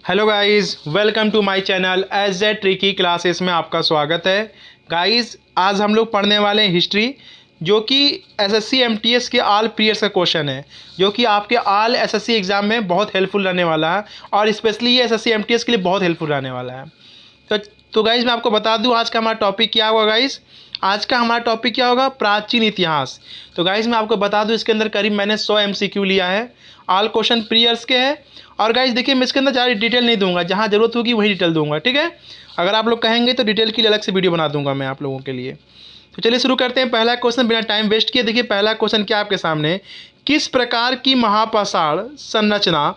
Hello guys, welcome to my channel edge a tricky classes में आपका स्वागत है। गाइस, आज हम लोग पढ़ने वाले हैं हिस्ट्री, जो कि एसएससी एमटीएस के ऑल प्रीवियस का क्वेश्चन है, जो कि आपके ऑल एसएससी एग्ज़ाम में बहुत हेल्पफुल रहने वाला है और स्पेशली ये एसएससी एमटीएस के लिए बहुत हेल्पफुल रहने वाला है। तो गाइस, मैं आपको बता दूं आज का हमारा टॉपिक क्या होगा। गाइस, आज का हमारा टॉपिक क्या होगा? प्राचीन इतिहास। तो गाइस, मैं आपको बता दूं इसके अंदर करीब मैंने 100 एमसीक्यू लिया है, ऑल क्वेश्चन प्रीवियस के हैं। और गाइस देखिए, मैं इसके अंदर ज़्यादा डिटेल नहीं दूंगा, जहाँ ज़रूरत होगी वही डिटेल दूंगा, ठीक है। अगर आप लोग कहेंगे तो डिटेल के लिए अलग से वीडियो बना दूंगा मैं आप लोगों के लिए। तो चलिए शुरू करते हैं। पहला क्वेश्चन बिना टाइम वेस्ट किए, देखिए पहला क्वेश्चन क्या आपके सामने, किस प्रकार की महापाषाण संरचना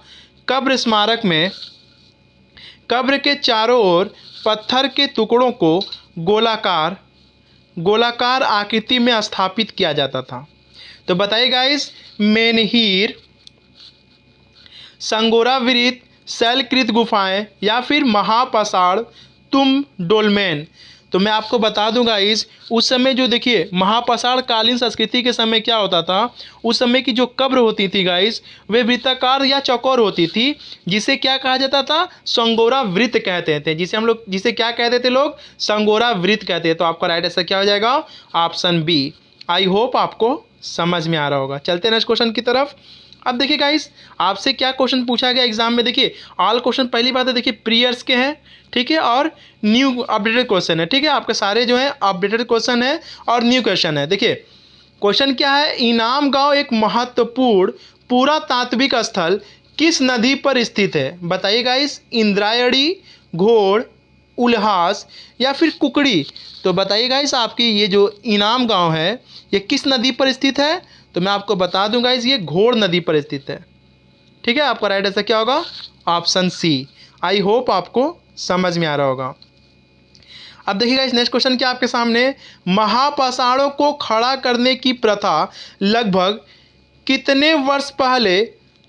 कब्र स्मारक में कब्र के चारों ओर पत्थर के टुकड़ों को गोलाकार आकृति में स्थापित किया जाता था? तो बताइए गाइस, मेनहीर, संगोरावृत, शैलकृत गुफाएं या फिर महापाषाण तुम डोलमेन? तो मैं आपको बता दूं गाइस, उस समय जो देखिए महापाषाण कालीन संस्कृति के समय क्या होता था, उस समय की जो कब्र होती थी गाइस, वे वृत्ताकार या चौकोर होती थी, जिसे क्या कहा जाता था? संगोरा वृत्त कहते थे, जिसे क्या कहते थे लोग? संगोरा वृत्त कहते हैं। तो आपका राइट आंसर क्या हो जाएगा? Option B. आई होप आपको समझ में आ रहा होगा। चलते हैं नेक्स्ट क्वेश्चन की तरफ। अब देखिए गाइस, आपसे क्या क्वेश्चन पूछा गया एग्जाम में। देखिए ऑल क्वेश्चन, पहली बात है देखिए प्रीयर्स के हैं, ठीक है, और न्यू अपडेटेड क्वेश्चन है, ठीक है। आपके सारे जो है अपडेटेड क्वेश्चन है और न्यू क्वेश्चन है। देखिए क्वेश्चन क्या है, इनाम गांव एक महत्वपूर्ण पुरातात्विक स्थल किस नदी पर स्थित है? बताइए गाइस, इंद्रायणी, घोड़, उल्हास या फिर कुकड़ी? तो बताइए गाइस, आपकी ये जो इनाम गांव है ये किस नदी पर स्थित है? तो मैं आपको बता दूं गाइस, ये घोड़ नदी पर स्थित है, ठीक है। आपका राइट आंसर क्या होगा? Option C. आई होप आपको समझ में आ रहा होगा। अब देखिए गाइस, नेक्स्ट क्वेश्चन क्या आपके सामने, महापाषाणों को खड़ा करने की प्रथा लगभग कितने वर्ष पहले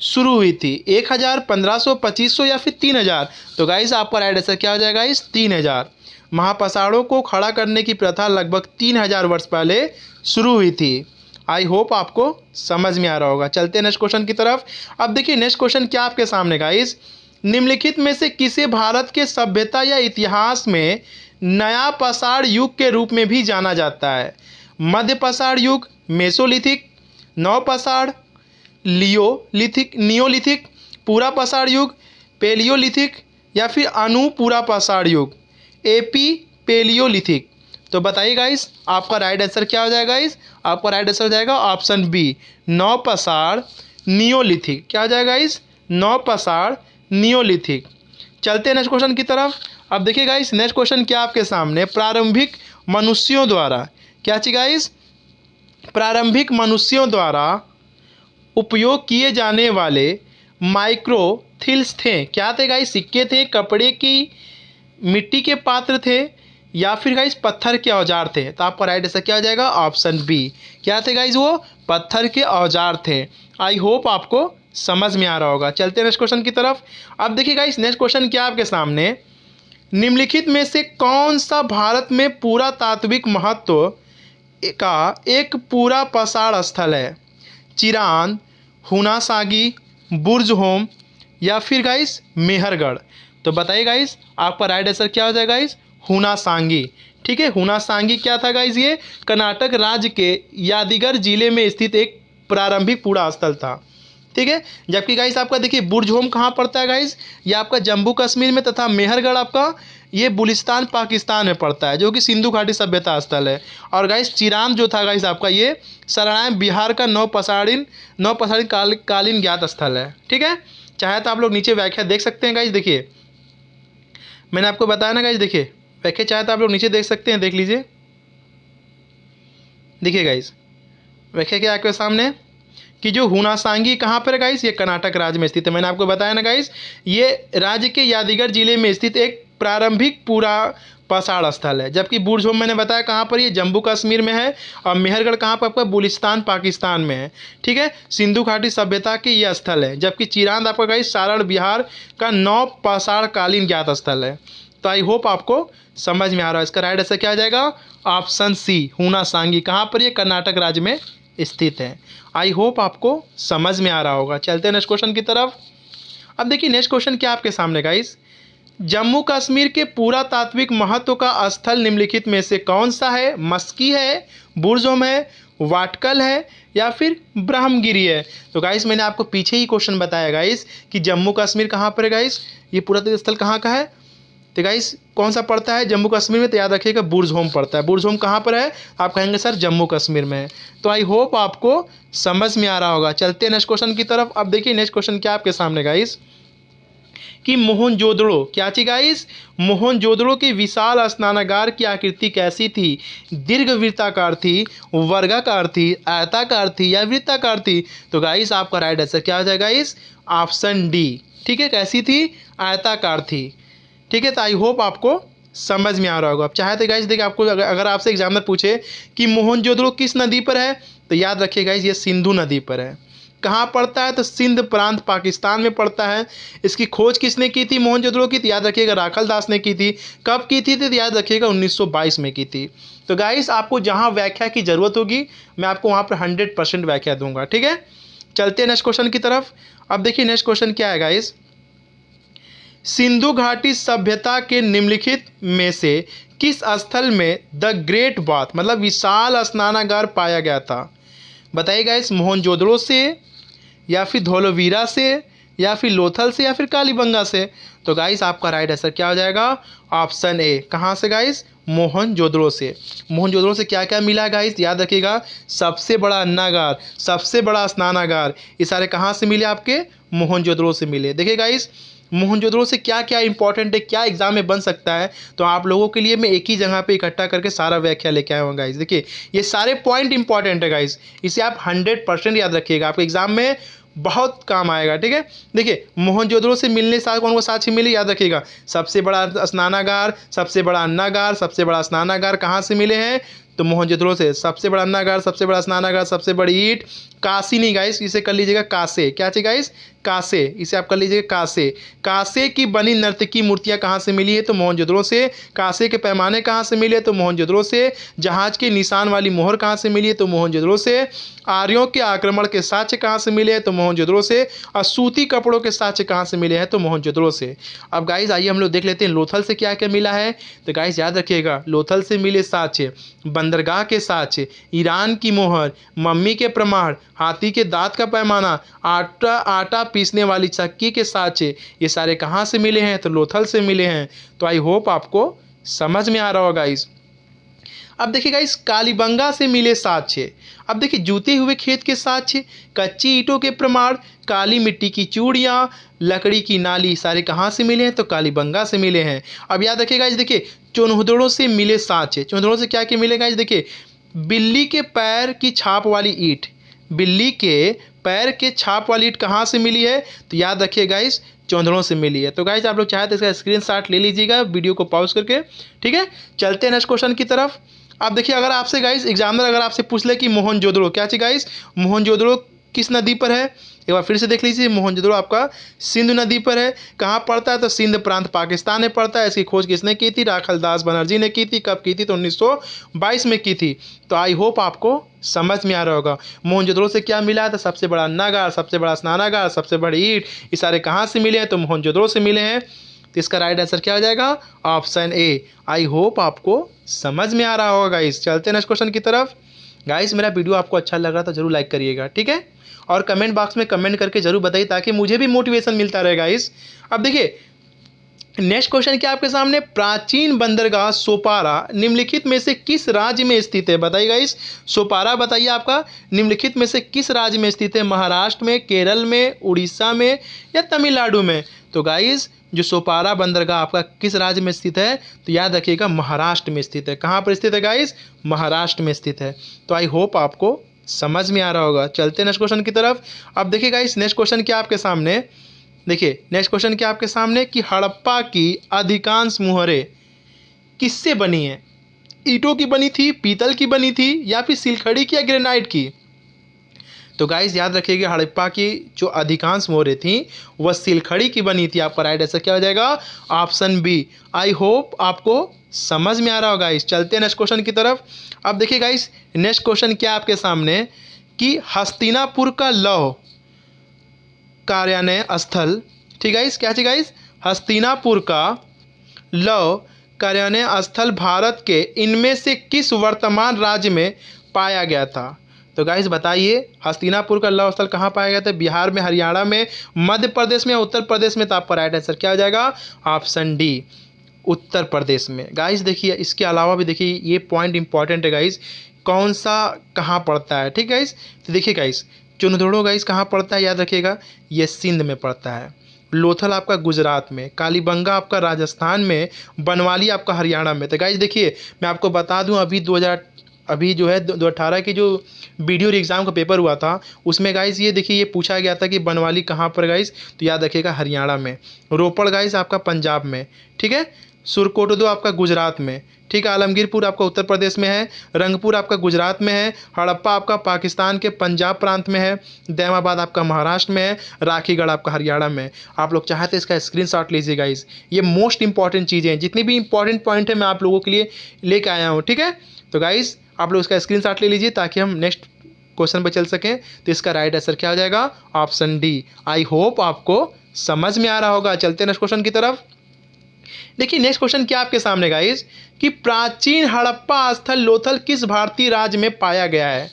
शुरू हुई थी? 1000, 1500, 2500 या फिर 3000? तो गाइस आपका राइट आंसर क्या हो जाएगा? इस 3000। महापाषाणों को खड़ा करने की प्रथा लगभग 3000 वर्ष पहले शुरू हुई थी। आई होप आपको समझ में आ रहा होगा। चलते हैं नेक्स्ट क्वेश्चन की तरफ। अब देखिए नेक्स्ट क्वेश्चन क्या आपके सामने गाइस, निम्नलिखित में से किसे भारत के सभ्यता या इतिहास में नया पाषाण युग के रूप में भी जाना जाता है? मध्य पाषाण युग, मेसोलिथिक, नवपाषाण, नियोलिथिक, पूरा पाषाण युग, पेलियोलिथिक या फिर पूरा पाषाण युग, एपी पेलियोलिथिक? तो बताइए गाइस, आपका राइट आंसर क्या हो जाएगा? गाइस आपका राइट आंसर हो जाएगा ऑप्शन बी, नवपाषाण नियोलिथिक। क्या हो जाएगा गाइस? नवपाषाण नियोलिथिक। चलते हैं नेक्स्ट क्वेश्चन की तरफ। अब देखिए गाइस, नेक्स्ट क्वेश्चन क्या आपके सामने, प्रारंभिक मनुष्यों द्वारा, क्या चीज गाइस? प्रारंभिक मनुष्यों द्वारा उपयोग किए जाने वाले माइक्रोथिल्स थे, क्या थे गाइस? सिक्के थे, कपड़े की, मिट्टी के पात्र थे या फिर गाइस पत्थर के औजार थे? तो आपका राइट आंसर क्या हो जाएगा? Option B. क्या थे गाइस? वो पत्थर के औजार थे। आई होप आपको समझ में आ रहा होगा। चलते हैं नेक्स्ट क्वेश्चन की तरफ। अब देखिए गाइस, नेक्स्ट क्वेश्चन क्या आपके सामने, निम्नलिखित में से कौन सा भारत में पुरातात्विक महत्व का एक पूरा पाषाण स्थल है? चिरांद, हुनासागी, बुर्ज होम या फिर गाइस मेहरगढ़? तो बताइए गाइस, आपका राइट आंसर क्या हो जाएगा? गाइस हुनासांगी, ठीक है। हुनासांगी क्या था गाइस? ये कर्नाटक राज्य के यादगिर जिले में स्थित एक प्रारंभिक पूरा स्थल था, ठीक है। जबकि गाइस आपका देखिए बुर्ज होम कहाँ पड़ता है गाइस? ये आपका जम्मू कश्मीर में, तथा मेहरगढ़ आपका ये बुलिस्तान पाकिस्तान में पड़ता है, जो कि सिंधु घाटी सभ्यता स्थल है। और गाइस चिरांद जो था गाइस आपका, ये सराय बिहार का नवपाषाणी कालीन ज्ञात स्थल है, ठीक है। चाहे तो आप लोग नीचे व्याख्या देख सकते हैं गाइस। देखिए मैंने आपको बताया ना गाइस, देखिए व्याख्या चाहे तो आप लोग नीचे देख सकते हैं, देख लीजिए। देखिए गाइस, व्याख्या क्या आपके सामने कि जो हुनासांगी कहाँ पर है गाइस? ये कर्नाटक राज्य में स्थित है। मैंने आपको बताया ना गाइस, ये राज्य के यादगिर जिले में स्थित एक प्रारंभिक पूरा पाषाण स्थल है। जबकि बुर्ज होम मैंने बताया कहाँ पर, ये जम्मू कश्मीर में है। और मेहरगढ़ कहाँ पर? आपका बुलिस्तान पाकिस्तान में है, ठीक है। सिंधु घाटी सभ्यता की यह स्थल है। जबकि चिरांद आपका गाइस सारण बिहार का नवपाषाण कालीन ज्ञात स्थल है। तो आई होप आपको समझ में आ रहा है। इसका राइट आंसर क्या आ जाएगा? Option C, Hunasangi. कहाँ पर? ये कर्नाटक राज्य में स्थित है। आई होप आपको समझ में आ रहा होगा। चलते हैं नेक्स्ट क्वेश्चन की तरफ। अब देखिए नेक्स्ट क्वेश्चन क्या आपके सामने गाइस, जम्मू कश्मीर के पुरातात्विक महत्व का स्थल निम्नलिखित में से कौन सा है? मस्की है, बुर्ज़ोम है, वाटकल है या फिर ब्रह्मगिरी है? तो गाइस मैंने आपको पीछे ही क्वेश्चन बताया गाइस कि जम्मू कश्मीर कहाँ पर है गाइस, ये पुरातात्विक स्थल कहाँ का है? तो गाइस कौन सा पड़ता है जम्मू कश्मीर में? तो याद रखिएगा बुर्ज़ोम पड़ता है। बुर्ज़ोम कहाँ पर है? आप कहेंगे सर जम्मू कश्मीर में है। तो आई होप आपको समझ में आ रहा होगा। चलते हैं नेक्स्ट क्वेश्चन की तरफ। अब देखिए नेक्स्ट क्वेश्चन क्या आपके सामने गाइस कि मोहनजोदड़ो क्या थी गाइस? मोहनजोदड़ो के विशाल स्नानागार की आकृति कैसी थी? दीर्घवृत्ताकार थी, वर्गाकार थी, आयताकार थी या वृत्ताकार थी? तो गाइस आपका राइट आंसर क्या हो जाएगा गाइस? Option D. ठीक है, कैसी थी? आयताकार थी। ठीक है, तो आई होप आपको समझ में आ रहा होगा। अब चाहे तो गाइस देखिए आपको अगर आपसे एग्जामिनर पूछे कि मोहनजोदड़ो किस नदी पर है, तो याद रखिए गाइस ये सिंधु नदी पर है। कहाँ पड़ता है? तो सिंध प्रांत पाकिस्तान में पड़ता है। इसकी खोज किसने की थी मोहनजोदड़ो की? तो याद रखिएगा राखल दास ने की थी। कब की थी? तो याद रखिएगा 1922 में की थी। तो गाइस आपको जहाँ व्याख्या की जरूरत होगी मैं आपको वहाँ पर 100% व्याख्या दूंगा। ठीक है, चलते हैं नेक्स्ट क्वेश्चन की तरफ। अब देखिए नेक्स्ट क्वेश्चन क्या है गाइस, सिंधु घाटी सभ्यता के निम्नलिखित में से किस स्थल में द ग्रेट बाथ मतलब विशाल स्नानागार पाया गया था? बताइए गाइस, मोहनजोदड़ो से या फिर धोलावीरा से या फिर लोथल से या फिर कालीबंगा से? तो गाइस आपका राइट आंसर क्या हो जाएगा? Option A. कहाँ से गाइस? मोहनजोदड़ो से। मोहनजोदड़ो से क्या क्या मिला है गाइस? याद रखिएगा सबसे बड़ा अन्नागार, सबसे बड़ा स्नानागार, ये सारे कहाँ से मिले? आपके मोहनजोदड़ो से मिले। देखिए गाइस मोहनजोदड़ो से क्या क्या इंपॉर्टेंट है, क्या एग्जाम में बन सकता है, तो आप लोगों के लिए मैं एक ही जगह पे इकट्ठा करके सारा व्याख्या लेके आया हूँ गाइस। देखिए ये सारे पॉइंट इंपॉर्टेंट है गाइस, इसे आप 100% याद रखिएगा, आपके एग्जाम में बहुत काम आएगा। ठीक है, देखिए मोहनजोदड़ो से मिलने साथ कौन को साक्ष्य मिले? याद रखिएगा सबसे बड़ा स्नानागार, सबसे बड़ा अन्नागार, सबसे बड़ा स्नानागार कहाँ से मिले हैं? तो मोहनजोदड़ो से। सबसे बड़ा अन्नागार, सबसे बड़ा स्नानागार, सबसे बड़ी ईंट, काशी नहीं गाइस, इसे कर लीजिएगा कासे। क्या चाहिए गाइस? कासे, इसे आप कर लीजिएगा कासे। कासे की बनी नर्तकी मूर्तियां कहाँ से मिली है? तो मोहनजोदड़ो से। कासे के पैमाने कहाँ से मिले? तो मोहनजोदड़ो से। जहाज के निशान वाली मोहर कहाँ से मिली है? तो मोहनजोदड़ो से। आर्यों के आक्रमण के साक्ष्य कहाँ से मिले हैं? तो मोहनजोदड़ो से। और सूती कपड़ों के साक्ष्य कहाँ से मिले हैं? तो मोहनजोदड़ो से। अब गाइस आइए हम लोग देख लेते हैं लोथल से क्या क्या मिला है। तो गाइस याद रखिएगा लोथल से मिले साक्ष्य, बंदरगाह के साक्ष्य, ईरान की मोहर, मम्मी के प्रमाण, हाथी के दांत का पैमाना, आटा पीसने वाली चक्की के साक्ष्य, ये सारे कहाँ से मिले हैं? तो लोथल से मिले हैं। तो आई होप आपको समझ में आ रहा होगा गाइस। अब देखिए गाइस कालीबंगा से मिले साक्ष्य। अब देखिए जूते हुए खेत के साक्ष्य, कच्ची ईंटों के प्रमाण, काली मिट्टी की चूड़ियाँ, लकड़ी की नाली, सारे कहाँ से मिले हैं? तो कालीबंगा से मिले हैं। अब याद रखिए गाइस देखिए चोनहुदड़ों से मिले साक्ष्य। चोनहुदड़ों से क्या क्या मिले गाइस? देखिए बिल्ली के पैर की छाप वाली ईंट, बिल्ली के पैर के छाप वाली ईंट कहाँ से मिली है? तो याद रखिए गाइस चौंधड़ों से मिली है। तो गाइस आप लोग चाहे तो इसका स्क्रीनशॉट ले लीजिएगा वीडियो को पॉज करके। ठीक है, चलते हैं नेक्स्ट क्वेश्चन की तरफ। अब देखिए अगर आपसे गाइस एग्जामिनर अगर आपसे पूछ ले कि मोहनजोदड़ो क्या चाहिए गाइस, मोहनजोदड़ो किस नदी पर है? एक बार फिर से देख लीजिए, मोहनजोदड़ो आपका सिंधु नदी पर है। कहाँ पड़ता है? तो सिंध प्रांत पाकिस्तान में पड़ता है। इसकी खोज किसने की थी? राखल दास बनर्जी ने की थी। कब की थी? तो 1922 में की थी। तो आई होप आपको समझ में आ रहा होगा। मोहनजोदड़ो से क्या मिला है? तो सबसे बड़ा अन्नागार, सबसे बड़ा स्नानागार, सबसे बड़ी ईंट, ये सारे कहाँ से मिले हैं? तो मोहनजोदड़ो से मिले हैं। तो इसका राइट आंसर क्या हो जाएगा? Option A. आई होप आपको समझ में आ रहा होगा गाइस। चलते हैं नेक्स्ट क्वेश्चन की तरफ। गाइस मेरा वीडियो आपको अच्छा लग रहा था जरूर लाइक करिएगा। ठीक है, और कमेंट बॉक्स में कमेंट करके जरूर बताइए ताकि मुझे भी मोटिवेशन मिलता रहे गाइस। अब देखिए नेक्स्ट क्वेश्चन क्या आपके सामने, प्राचीन बंदरगाह सोपारा निम्नलिखित में से किस राज्य में स्थित है? बताइए गाइस सोपारा बताइए आपका निम्नलिखित में से किस राज्य में स्थित है? महाराष्ट्र में, केरल में, उड़ीसा में या तमिलनाडु में? तो गाइस जो सोपारा बंदरगाह आपका किस राज्य में स्थित है? तो याद रखिएगा महाराष्ट्र में स्थित है। कहाँ पर स्थित है गाइस? महाराष्ट्र में स्थित है। तो आई होप आपको समझ में आ रहा होगा। चलते हैं नेक्स्ट क्वेश्चन की तरफ। अब देखिए गाइस नेक्स्ट क्वेश्चन क्या आपके सामने, देखिए नेक्स्ट क्वेश्चन क्या आपके सामने कि हड़प्पा की अधिकांश मुहरें किससे बनी हैं? ईंटों की बनी थी, पीतल की बनी थी या फिर सिलखड़ी की या ग्रेनाइट की? तो गाइस याद रखिएगा हड़प्पा की जो अधिकांश मोहरें थी वह सिलखड़ी की बनी थी। आपका राइट आंसर क्या हो जाएगा? Option B. आई होप आपको समझ में आ रहा होगा गाइस। चलते हैं नेक्स्ट क्वेश्चन की तरफ। अब देखिए गाइस नेक्स्ट क्वेश्चन क्या आपके सामने कि हस्तिनापुर का लौह कार्यान्वयन स्थल ठीक है गाइस, क्या चीज गाइस, हस्तिनापुर का लौह कार्यान्वयन स्थल भारत के इनमें से किस वर्तमान राज्य में पाया गया था। तो गाइस बताइए, हस्तिनापुर का लौह स्थल कहाँ पाया गया था, बिहार में, हरियाणा में, मध्य प्रदेश में, उत्तर प्रदेश में। तो आपका राइट आंसर क्या हो जाएगा, ऑप्शन डी, उत्तर प्रदेश में। गाइस देखिए, इसके अलावा भी देखिए, ये पॉइंट इंपॉर्टेंट है गाइस, कौन सा कहाँ पड़ता है। ठीक है गाइस, तो देखिए गाइस, चुनथोड़ो गाइस कहाँ पड़ता है, याद रखिएगा, ये सिंध में पड़ता है। लोथल आपका गुजरात में, कालीबंगा आपका राजस्थान में, बनवाली आपका हरियाणा में। तो गाइस देखिए, मैं आपको बता दूं, अभी जो है 2018 की जो वीडियो एग्ज़ाम का पेपर हुआ था, उसमें गाइस ये देखिए, ये पूछा गया था कि बनवाली कहाँ पर गाइस, तो याद रखिएगा हरियाणा में। रोपड़ गाइस आपका पंजाब में। ठीक है, सुरकोटदो आपका गुजरात में। ठीक है, आलमगीरपुर आपका उत्तर प्रदेश में है, रंगपुर आपका गुजरात में है, हड़प्पा आपका पाकिस्तान के पंजाब प्रांत में है, दैमाबाद आपका महाराष्ट्र में है, राखीगढ़ आपका हरियाणा में है। आप लोग चाहे तो इसका स्क्रीनशॉट लीजिए गाइस, ये मोस्ट इंपॉर्टेंट चीज़ें हैं, जितनी भी इंपॉर्टेंट पॉइंट है मैं आप लोगों के लिए लेके आया हूँ। ठीक है, तो गाइस आप लोग इसका स्क्रीनशॉट ले लीजिए ताकि हम नेक्स्ट क्वेश्चन पर चल सकें। तो इसका राइट आंसर क्या हो जाएगा, ऑप्शन डी। आई होप आपको समझ में आ रहा होगा। चलते हैं नेक्स्ट क्वेश्चन की तरफ। देखिए नेक्स्ट क्वेश्चन क्या आपके सामने गाइस, कि प्राचीन हड़प्पा स्थल लोथल किस भारतीय राज्य में पाया गया है।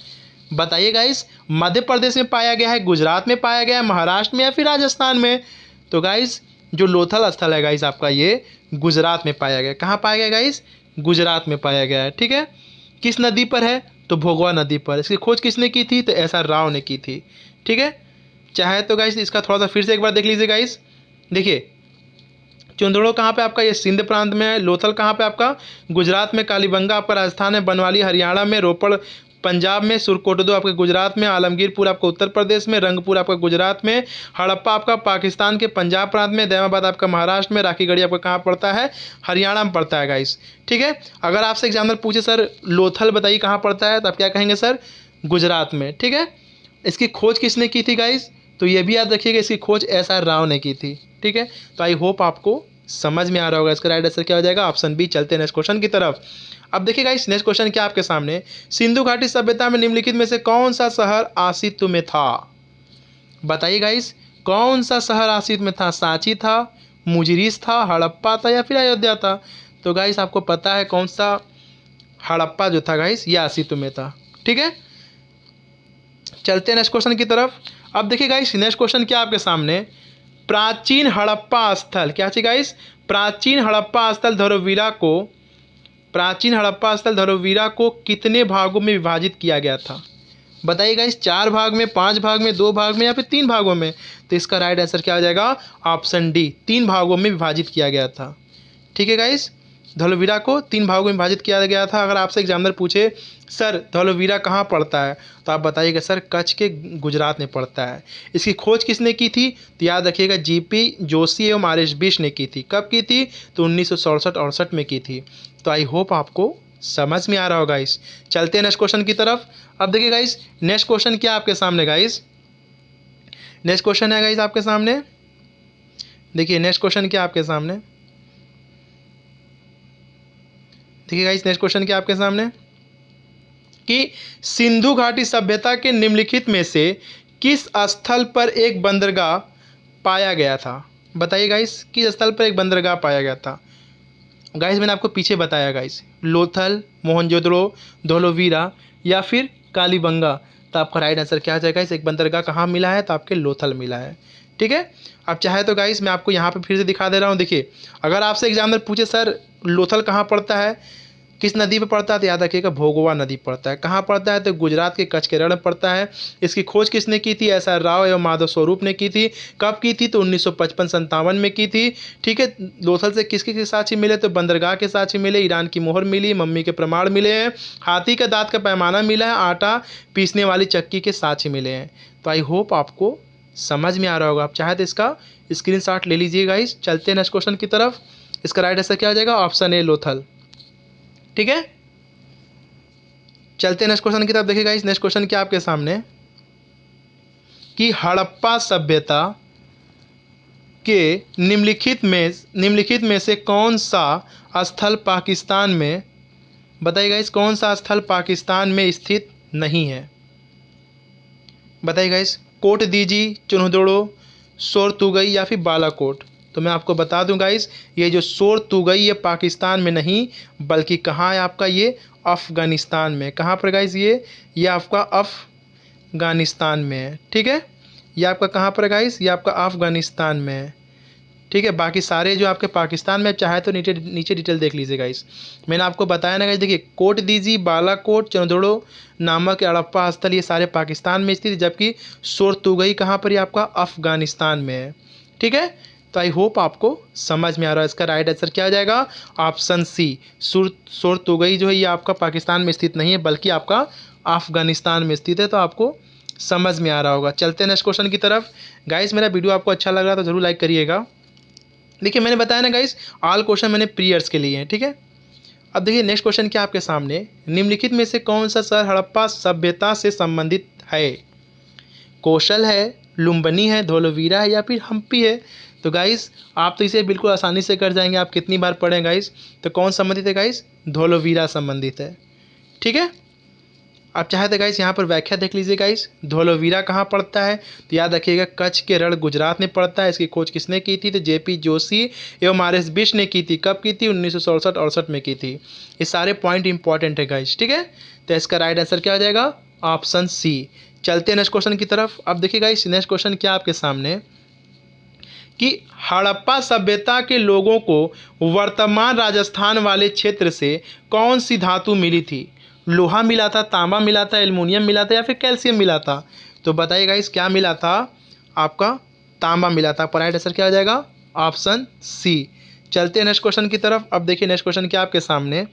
बताइए गाइस, मध्य प्रदेश में पाया गया है, गुजरात में पाया गया है, महाराष्ट्र में, या फिर राजस्थान में। तो गाइस जो लोथल स्थल है गाइस आपका, ये गुजरात में पाया गया। कहाँ पाया गया गाइस, गुजरात में पाया गया है। ठीक है, किस नदी पर है, तो भोगवा नदी पर। इसकी खोज किसने की थी, तो SR राव ने की थी। ठीक है, चाहे तो गाइस इसका थोड़ा सा फिर से एक बार देख लीजिए गाइस। देखिए, चुंदड़ो कहाँ पे आपका, ये सिंध प्रांत में है। लोथल कहाँ पे आपका, गुजरात में। कालीबंगा आपका राजस्थान में, बनवाली हरियाणा में, रोपड़ पंजाब में, सुरकोटदो आपके गुजरात में, आलमगीरपुर आपका उत्तर प्रदेश में, रंगपुर आपका गुजरात में, हड़प्पा आपका पाकिस्तान के पंजाब प्रांत में, दैमाबाद आपका महाराष्ट्र में, राखीगढ़ी आपका कहाँ पड़ता है, हरियाणा में पड़ता है गाइस। ठीक है, अगर आपसे एग्जाम्पल पूछे सर लोथल बताइए कहाँ पड़ता है, तो आप क्या कहेंगे सर, गुजरात में। ठीक है, इसकी खोज किसने की थी गाइस, तो ये भी याद रखिएगा, इसकी खोज SR राव ने की थी। ठीक है, तो आई होप आपको समझ में आ रहा होगा। इसका राइट आंसर क्या हो जाएगा, ऑप्शन बी। चलते हैं नेक्स्ट क्वेश्चन की तरफ। अब देखिएगा इस नेक्स्ट क्वेश्चन क्या आपके सामने, सिंधु घाटी सभ्यता में निम्नलिखित में से कौन सा शहर आसित में था। बताइए गाइस, कौन सा शहर आसित में था, सांची था, मुजरिस था, हड़प्पा था, या फिर अयोध्या था। तो गाइस आपको पता है कौन सा, हड़प्पा जो था गाइस ये आसित में था। ठीक है, चलते हैं नेक्स्ट क्वेश्चन की तरफ। अब देखिए गाइस नेक्स्ट क्वेश्चन क्या आपके सामने, प्राचीन हड़प्पा स्थल, क्या चाहिए गाइस, प्राचीन हड़प्पा स्थल धरोवीरा को, प्राचीन हड़प्पा स्थल धरोवीरा को कितने भागों में विभाजित किया गया था। बताइए गाइस, 4 भाग में, 5 भाग में, 2 भाग में, या फिर 3 भागों में। तो इसका राइट आंसर क्या हो जाएगा, ऑप्शन डी, 3 भागों में विभाजित किया गया था। ठीक है गाइस, धौलावीरा को 3 भागों में विभाजित किया गया था। अगर आपसे एग्जामिनर पूछे सर धौलावीरा कहाँ पड़ता है, तो आप बताइएगा सर कच्छ के गुजरात में पड़ता है। इसकी खोज किसने की थी, तो याद रखिएगा GP जोशी एवं RS बिष्ट ने की थी। कब की थी, तो 1967-68 में की थी। तो आई होप आपको समझ में आ रहा होगा गाइस। चलते हैं नेक्स्ट क्वेश्चन की तरफ। अब देखिए गाइस नेक्स्ट क्वेश्चन क्या आपके सामने गाइस, नेक्स्ट क्वेश्चन है गाइस आपके सामने। देखिए नेक्स्ट क्वेश्चन क्या आपके सामने, देखिए गाइस नेक्स्ट क्वेश्चन क्या आपके सामने, कि सिंधु घाटी सभ्यता के निम्नलिखित में से किस स्थल पर एक बंदरगाह पाया गया था। बताइए गाइस, किस स्थल पर एक बंदरगाह पाया गया था। गाइस मैंने आपको पीछे बताया गाइस, लोथल, मोहनजोदड़ो, धौलावीरा, या फिर कालीबंगा। तो आपका राइट आंसर क्या आ जाएगा, इस एक बंदरगाह कहाँ मिला है, तो आपके लोथल मिला है। ठीक है, अब चाहे तो गाइस मैं आपको यहाँ पे फिर से दिखा दे रहा हूँ। देखिए, अगर आपसे एग्जामिनर पूछे सर लोथल कहाँ पड़ता है, किस नदी पे पड़ता है, तो याद रखिएगा भोगवा नदी पड़ता है। कहाँ पड़ता है, तो गुजरात के कच्छ के रण में पड़ता है। इसकी खोज किसने की थी, SR राव एवं माधव स्वरूप ने की थी। कब की थी, तो 1955-57 में की थी। ठीक है, लोथल से किसके साक्षी मिले, तो बंदरगाह के साक्षी मिले, ईरान की मोहर मिली, मम्मी के प्रमाण मिले हैं, हाथी का दांत का पैमाना मिला है, आटा पीसने वाली चक्की के साक्षी मिले हैं। तो आई होप आपको समझ में आ रहा होगा। आप चाहे तो इसका स्क्रीनशॉट ले लीजिए गाइस। चलते हैं नेक्स्ट क्वेश्चन की तरफ। इसका राइट आंसर क्या हो जाएगा, ऑप्शन ए लोथल। ठीक है, चलते हैं नेक्स्ट क्वेश्चन की तरफ। देखिएगा इस नेक्स्ट क्वेश्चन क्या आपके सामने, कि हड़प्पा सभ्यता के निम्नलिखित में से कौन सा स्थल पाकिस्तान में, बताइएगा इस कौन सा स्थल पाकिस्तान में स्थित नहीं है। बताइएगा इस कोट दीजी, चुनहदड़ो, सोरतुगई या फिर बालाकोट। तो मैं आपको बता दूं गाइस, ये जो सोरतुगई ये पाकिस्तान में नहीं बल्कि कहाँ है आपका, ये अफ़गानिस्तान में। कहाँ पर गाइस, ये आपका अफ़गानिस्तान में है। ठीक है, ये आपका कहाँ पर गाइस, ये आपका अफ़गानिस्तान में है। ठीक है, बाकी सारे जो आपके पाकिस्तान में, चाहे तो नीचे नीचे डिटेल देख लीजिए गाइस। मैंने आपको बताया ना गाइस, देखिए कोट दीजी, बालाकोट, चंदोड़ो नामक हड़प्पा स्थल ये सारे पाकिस्तान में स्थित है, जबकि सोरतुगई कहाँ पर, ये आपका अफ़गानिस्तान में है। ठीक है, तो आई होप आपको समझ में आ रहा है। इसका राइट आंसर क्या आ जाएगा, ऑप्शन सी। सोरतुगई जो है ये आपका पाकिस्तान में स्थित नहीं है बल्कि आपका अफ़गानिस्तान में स्थित है। तो आपको समझ में आ रहा होगा। चलते हैं नेक्स्ट क्वेश्चन की तरफ। गाइस मेरा वीडियो आपको अच्छा लग रहा तो जरूर लाइक करिएगा। देखिए मैंने बताया ना गाइस, ऑल क्वेश्चन मैंने प्रीयर्स के लिए हैं। ठीक है, अब देखिए नेक्स्ट क्वेश्चन क्या आपके सामने, निम्नलिखित में से कौन सा शहर हड़प्पा सभ्यता से संबंधित है। कौशल है, लुम्बिनी है, धोलावीरा है या फिर हम्पी है। तो गाइस आप तो इसे बिल्कुल आसानी से कर जाएंगे, आप कितनी बार पढ़ें गाइस। तो कौन संबंधित है गाइस, धोलावीरा संबंधित है। ठीक है, आप चाहे तो गाइस यहाँ पर व्याख्या देख लीजिए गाइस। धोलावीरा कहाँ पड़ता है, तो याद रखिएगा कच्छ के रण गुजरात में पड़ता है। इसकी खोज किसने की थी, तो जेपी जोशी एवं RS बिष्ट ने की थी। कब की थी, 1967-68 में की थी। ये सारे पॉइंट इंपॉर्टेंट है गाइस। ठीक है, तो इसका राइट आंसर क्या हो जाएगा, ऑप्शन सी। चलते हैं नेक्स्ट क्वेश्चन की तरफ। अब देखिए गाइस नेक्स्ट क्वेश्चन क्या आपके सामने, कि हड़प्पा सभ्यता के लोगों को वर्तमान राजस्थान वाले क्षेत्र से कौन सी धातु मिली थी। लोहा मिला था, तांबा मिला था, एल्युमिनियम मिला था या फिर कैल्शियम मिला था। तो बताइए गाइस क्या मिला था, आपका तांबा मिला था। पर राइट आंसर क्या आ जाएगा, ऑप्शन सी। चलते हैं नेक्स्ट क्वेश्चन की तरफ। अब देखिए नेक्स्ट क्वेश्चन क्या आपके सामने,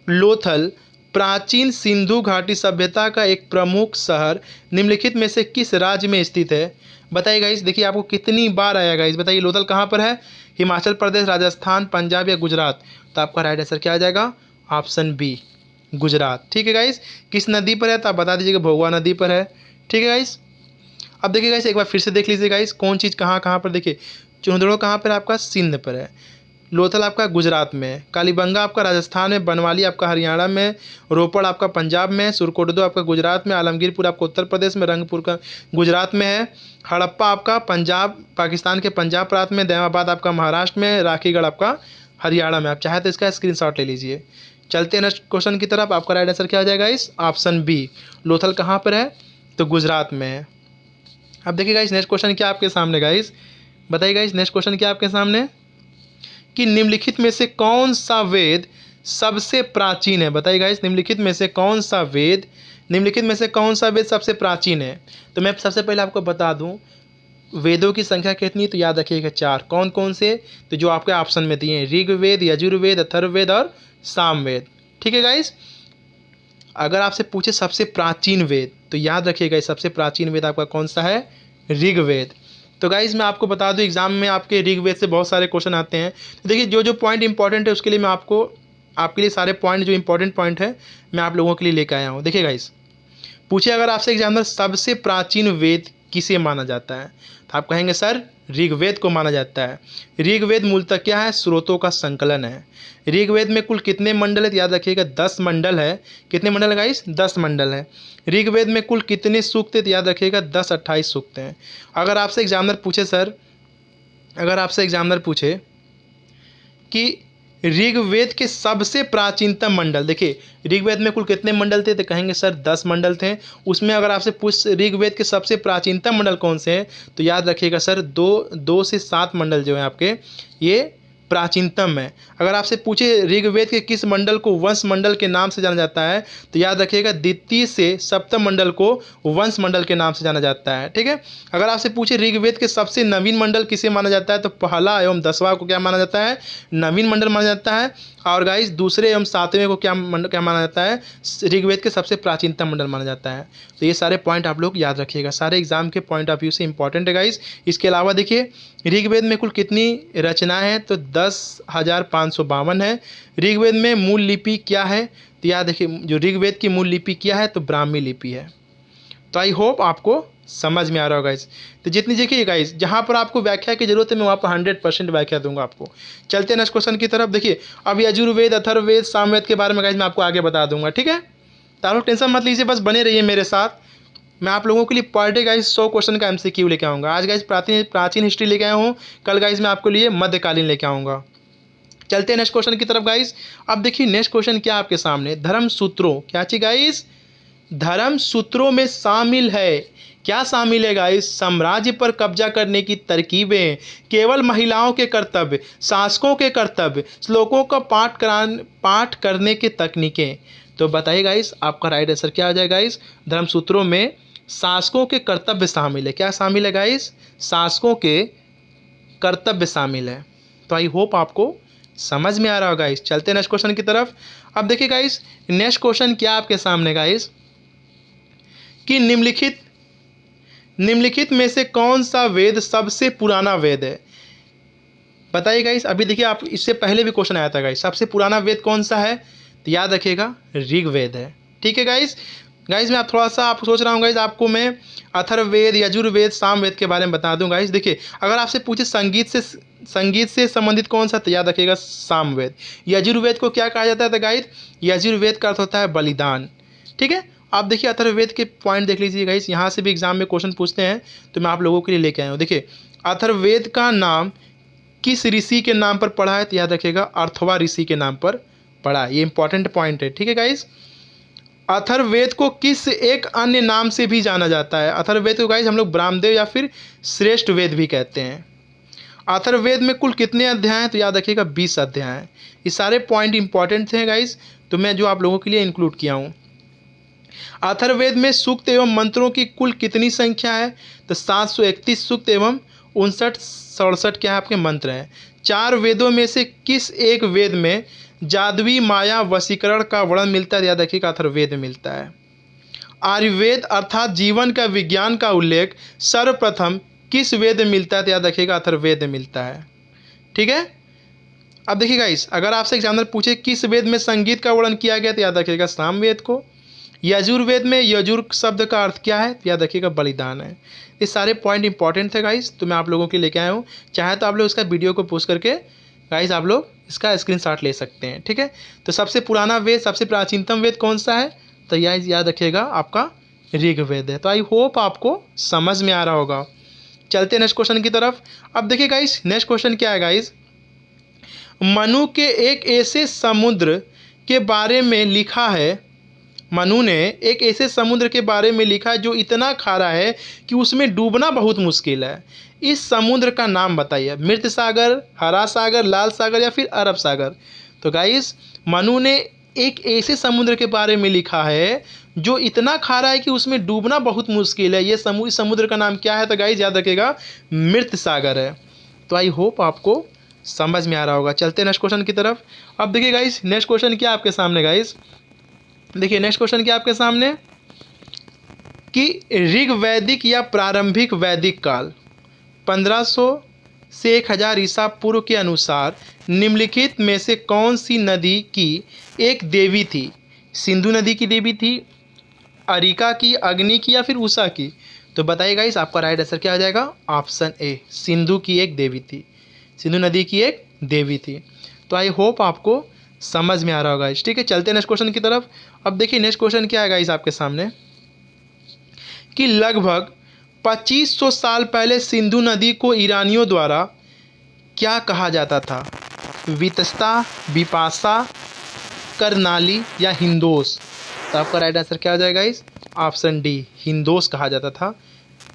लोथल प्राचीन सिंधु घाटी सभ्यता का एक प्रमुख शहर निम्नलिखित में से किस राज्य में स्थित है। बताइए गाइस, देखिए आपको कितनी बार आया गाइस, बताइए लोथल कहाँ पर है, हिमाचल प्रदेश, राजस्थान, पंजाब या गुजरात। तो आपका राइट आंसर क्या आ जाएगा, ऑप्शन बी, गुजरात। ठीक है गाइस, किस नदी पर है तो आप बता दीजिएगा, भोगवा नदी पर है। ठीक है गाइस, अब देखिए गाइस एक बार फिर से देख लीजिए गाइस, कौन चीज़ कहाँ कहाँ पर, देखिए चुंदड़ो कहाँ पर आपका, सिंध पर है। लोथल आपका गुजरात में है। कालीबंगा आपका राजस्थान में, बनवाली आपका हरियाणा में, रोपड़ आपका पंजाब में, सुरकोटदो आपका गुजरात में, आलमगीरपुर आपका उत्तर प्रदेश में, रंगपुर का गुजरात में है। हड़प्पा आपका पंजाब, पाकिस्तान के पंजाब प्रांत में, दैमाबाद आपका महाराष्ट्र में, राखीगढ़ आपका हरियाणा में। आप चाहे तो इसका स्क्रीनशॉट ले लीजिए। चलते हैं नेक्स्ट क्वेश्चन की तरफ। आपका राइट आंसर क्या हो जाएगा इस, ऑप्शन बी, लोथल कहाँ पर है, तो गुजरात में है। अब देखिए गाइस नेक्स्ट क्वेश्चन क्या आपके सामने गाइस, बताइए गाइस नेक्स्ट क्वेश्चन क्या आपके सामने, कि निम्नलिखित में से कौन सा वेद सबसे प्राचीन है। बताइए गाइस निम्नलिखित में से कौन सा वेद, निम्नलिखित में से कौन सा वेद सबसे प्राचीन है। तो मैं सबसे पहले आपको बता दूं वेदों की संख्या कितनी, तो याद रखिएगा 4। कौन कौन से, तो जो आपके ऑप्शन में दिए हैं, ऋग्वेद, यजुर्वेद, अथर्ववेद और सामवेद। ठीक है गाइस, अगर आपसे पूछे सबसे प्राचीन वेद तो याद रखिएगा सबसे प्राचीन वेद आपका कौन सा है, ऋग्वेद। तो गाइज मैं आपको बता दूं एग्जाम में आपके ऋग्वेद से बहुत सारे क्वेश्चन आते हैं। तो देखिए जो जो पॉइंट इंपॉर्टेंट है उसके लिए मैं आपको, आपके लिए सारे पॉइंट जो इंपॉर्टेंट पॉइंट है मैं आप लोगों के लिए लेकर आया हूँ। देखिए गाइज, पूछे अगर आपसे एग्जाम में सबसे प्राचीन वेद किसे माना जाता है, तो आप कहेंगे सर ऋग्वेद को माना जाता है। ऋग्वेद मूलतः क्या है, स्रोतों का संकलन है। ऋग्वेद में कुल कितने मंडल है, तो याद रखिएगा 10 मंडल है। कितने मंडल है गाइस, 10 मंडल है। ऋग्वेद में कुल कितने सूक्त है, तो याद रखिएगा 10-28 सूक्त हैं। अगर आपसे एग्जामिनर पूछे सर, अगर आपसे एग्जामिनर पूछे कि ऋग्वेद के सबसे प्राचीनतम मंडल, देखिए ऋग्वेद में कुल कितने मंडल थे, तो कहेंगे सर 10 मंडल थे। उसमें अगर आपसे पूछ ऋग्वेद के सबसे प्राचीनतम मंडल कौन से हैं, तो याद रखिएगा सर 2 से 7 मंडल जो हैं आपके ये प्राचीनतम है। अगर आपसे पूछे ऋग्वेद के किस मंडल को वंश मंडल के नाम से जाना जाता है, तो याद रखिएगा द्वितीय से सप्तम मंडल को वंश मंडल के नाम से जाना जाता है। ठीक है, अगर आपसे पूछे ऋग्वेद के सबसे नवीन मंडल किसे माना जाता है, तो पहला एवं 10वां को क्या माना जाता है, नवीन मंडल माना जाता है। और गाइस दूसरे एवं 7वें को क्या माना जाता है, ऋग्वेद के सबसे प्राचीनतम मंडल माना जाता है। तो ये सारे पॉइंट आप लोग याद रखिएगा, सारे एग्जाम के पॉइंट ऑफ व्यू से इंपॉर्टेंट है गाइस। इसके अलावा देखिए ऋग्वेद में कुल कितनी रचनाएं हैं, तो 10,552 है। ऋग्वेद में मूल लिपि क्या है, तो याद देखिए जो ऋग्वेद की मूल लिपि क्या है, तो ब्राह्मी लिपि है। तो आई होप आपको समझ में आ रहा होगा गाइस। तो जितनी देखिए गाइस जहाँ पर आपको व्याख्या की जरूरत है मैं वहाँ पर 100% व्याख्या दूंगा आपको। चलते हैं नेक्स्ट क्वेश्चन की तरफ। देखिए अब यजुर्वेद, अथर्ववेद, सामवेद के बारे में गाइस मैं आपको आगे बता दूंगा। ठीक है, तो आप लोग टेंशन मत लीजिए, बस बने रहिए मेरे साथ। मैं आप लोगों के लिए पर डे गाइस 100 क्वेश्चन का एमसीक्यू लेके आऊँगा। आज गाइस प्राचीन हिस्ट्री लेके आया हूँ, कल गाइस मैं आपके लिए मध्यकालीन लेके आऊँगा। चलते हैं नेक्स्ट क्वेश्चन की तरफ गाइस। अब देखिए नेक्स्ट क्वेश्चन क्या आपके सामने, धर्म सूत्रों, क्या चीज गाइस, धर्म सूत्रों में शामिल है, क्या शामिल है गाइस, साम्राज्य पर कब्जा करने की तरकीबें, केवल महिलाओं के कर्तव्य, शासकों के कर्तव्य, श्लोकों का पाठ करने की तकनीकें। तो बताइए गाइस आपका राइट आंसर क्या आ जाएगा गाइस, धर्म सूत्रों में शासकों के कर्तव्य शामिल है। क्या शामिल है गाइस, शासकों के कर्तव्य शामिल है। तो आई होप आपको समझ में आ रहा होगा गाइस। चलते हैं नेक्स्ट क्वेश्चन की तरफ। अब देखिए गाइस नेक्स्ट क्वेश्चन क्या आपके सामने गाइस, कि निम्नलिखित में से कौन सा वेद सबसे पुराना वेद है। बताइए गाइस, अभी देखिए आप इससे पहले भी क्वेश्चन आया था गाइस, सबसे पुराना वेद कौन सा है, तो याद रखिएगा ऋग्वेद है। ठीक है गाइस। गाइस मैं आप थोड़ा सा आप सोच रहा हूँ गाइस आपको मैं अथर्ववेद, यजुर्वेद, सामवेद के बारे में बता दूं गाइस। देखिए अगर आपसे पूछे संगीत से संबंधित कौन सा, तो याद रखिएगा सामवेद। यजुर्वेद को क्या कहा जाता है तो गाइस, यजुर्वेद का अर्थ होता है बलिदान। ठीक है। आप देखिए अथर्ववेद के पॉइंट देख लीजिए गाइस, यहाँ से भी एग्जाम में क्वेश्चन पूछते हैं, तो मैं आप लोगों के लिए लेके आया हूँ। देखिए अथर्ववेद का नाम किस ऋषि के नाम पर पड़ा है, तो याद रखिएगा अर्थवा ऋषि के नाम पर पड़ा है। ये इंपॉर्टेंट पॉइंट है। ठीक है गाइस। अथर्ववेद को किस एक अन्य नाम से भी जाना जाता है, अथर्ववेद को गाइस हम लोग ब्राह्मदेव या फिर श्रेष्ठ वेद भी कहते हैं। अथर्ववेद में कुल कितने अध्याय हैं, तो याद रखिएगा 20 अध्याय हैं। ये सारे पॉइंट इंपॉर्टेंट हैं गाइस, तो मैं जो आप लोगों के लिए इंक्लूड किया हूँ। अथर्ववेद में सूक्त एवं मंत्रों की कुल कितनी संख्या है, तो 731 सूक्त एवं 67 क्या है आपके मंत्र हैं। 4 वेदों में से किस एक वेद में जादुई माया वशीकरण का वर्णन मिलता है, याद रखिएगा अथर्ववेद में मिलता है। आयुर्वेद अर्थात जीवन का विज्ञान का उल्लेख सर्वप्रथम किस वेद में मिलता है, तो याद रखिएगा अथर्ववेद में मिलता है। ठीक है। अब देखिए गाइस अगर आपसे एग्जामिनर पूछे किस वेद में संगीत का वर्णन किया गया, तो याद रखिएगा सामवेद को। यजुर्वेद में यजुर शब्द का अर्थ क्या है, तो याद रखिएगा बलिदान है। ये सारे पॉइंट इंपॉर्टेंट थे गाइस, तो मैं आप लोगों के लिए लेके आया हूँ। चाहे तो आप लोग इसका वीडियो को पोस्ट करके गाइस आप लोग इसका स्क्रीनशॉट ले सकते हैं। ठीक है। तो सबसे पुराना वेद, सबसे प्राचीनतम वेद कौन सा है, तो याद रखिएगा आपका ऋग्वेद है। तो आई होप आपको समझ में आ रहा होगा। चलते हैं नेक्स्ट क्वेश्चन की तरफ। अब देखिए गाइस नेक्स्ट क्वेश्चन क्या है गाइस, मनु के एक ऐसे समुद्र के बारे में लिखा है, मनु ने एक ऐसे समुद्र के बारे में लिखा है जो इतना खारा है कि उसमें डूबना बहुत मुश्किल है। इस समुद्र का नाम बताइए, मृत सागर, हरा सागर, लाल सागर या फिर अरब सागर। तो गाइस मनु ने एक ऐसे समुद्र के बारे में लिखा है जो इतना खारा है कि उसमें डूबना बहुत मुश्किल है। ये समुद्र का नाम क्या है, तो गाइस याद रखिएगा मृत सागर है। तो आई होप आपको समझ में आ रहा होगा। चलते हैं नेक्स्ट क्वेश्चन की तरफ। अब देखिए गाइस नेक्स्ट क्वेश्चन क्या आपके सामने गाइस, देखिए नेक्स्ट क्वेश्चन क्या आपके सामने, कि ऋग वैदिक या प्रारंभिक वैदिक काल 1500 से 1000 ईसा पूर्व के अनुसार निम्नलिखित में से कौन सी नदी की एक देवी थी। सिंधु नदी की देवी थी, अरिका की, अग्नि की या फिर उषा की। तो बताइए गाइस आपका राइट आंसर क्या आ जाएगा, ऑप्शन ए सिंधु की एक देवी थी, सिंधु नदी की एक देवी थी। तो आई होप आपको समझ में आ रहा होगा गाइस। ठीक है। चलते हैं नेक्स्ट क्वेश्चन की तरफ। अब देखिए नेक्स्ट क्वेश्चन क्या है गाइस आपके सामने, कि लगभग 2500 साल पहले सिंधु नदी को ईरानियों द्वारा क्या कहा जाता था, वितस्ता, बिपाशा, करनाली या हिंदोस। तो आपका राइट आंसर क्या हो जाएगा गाइस, ऑप्शन डी हिंदोस कहा जाता था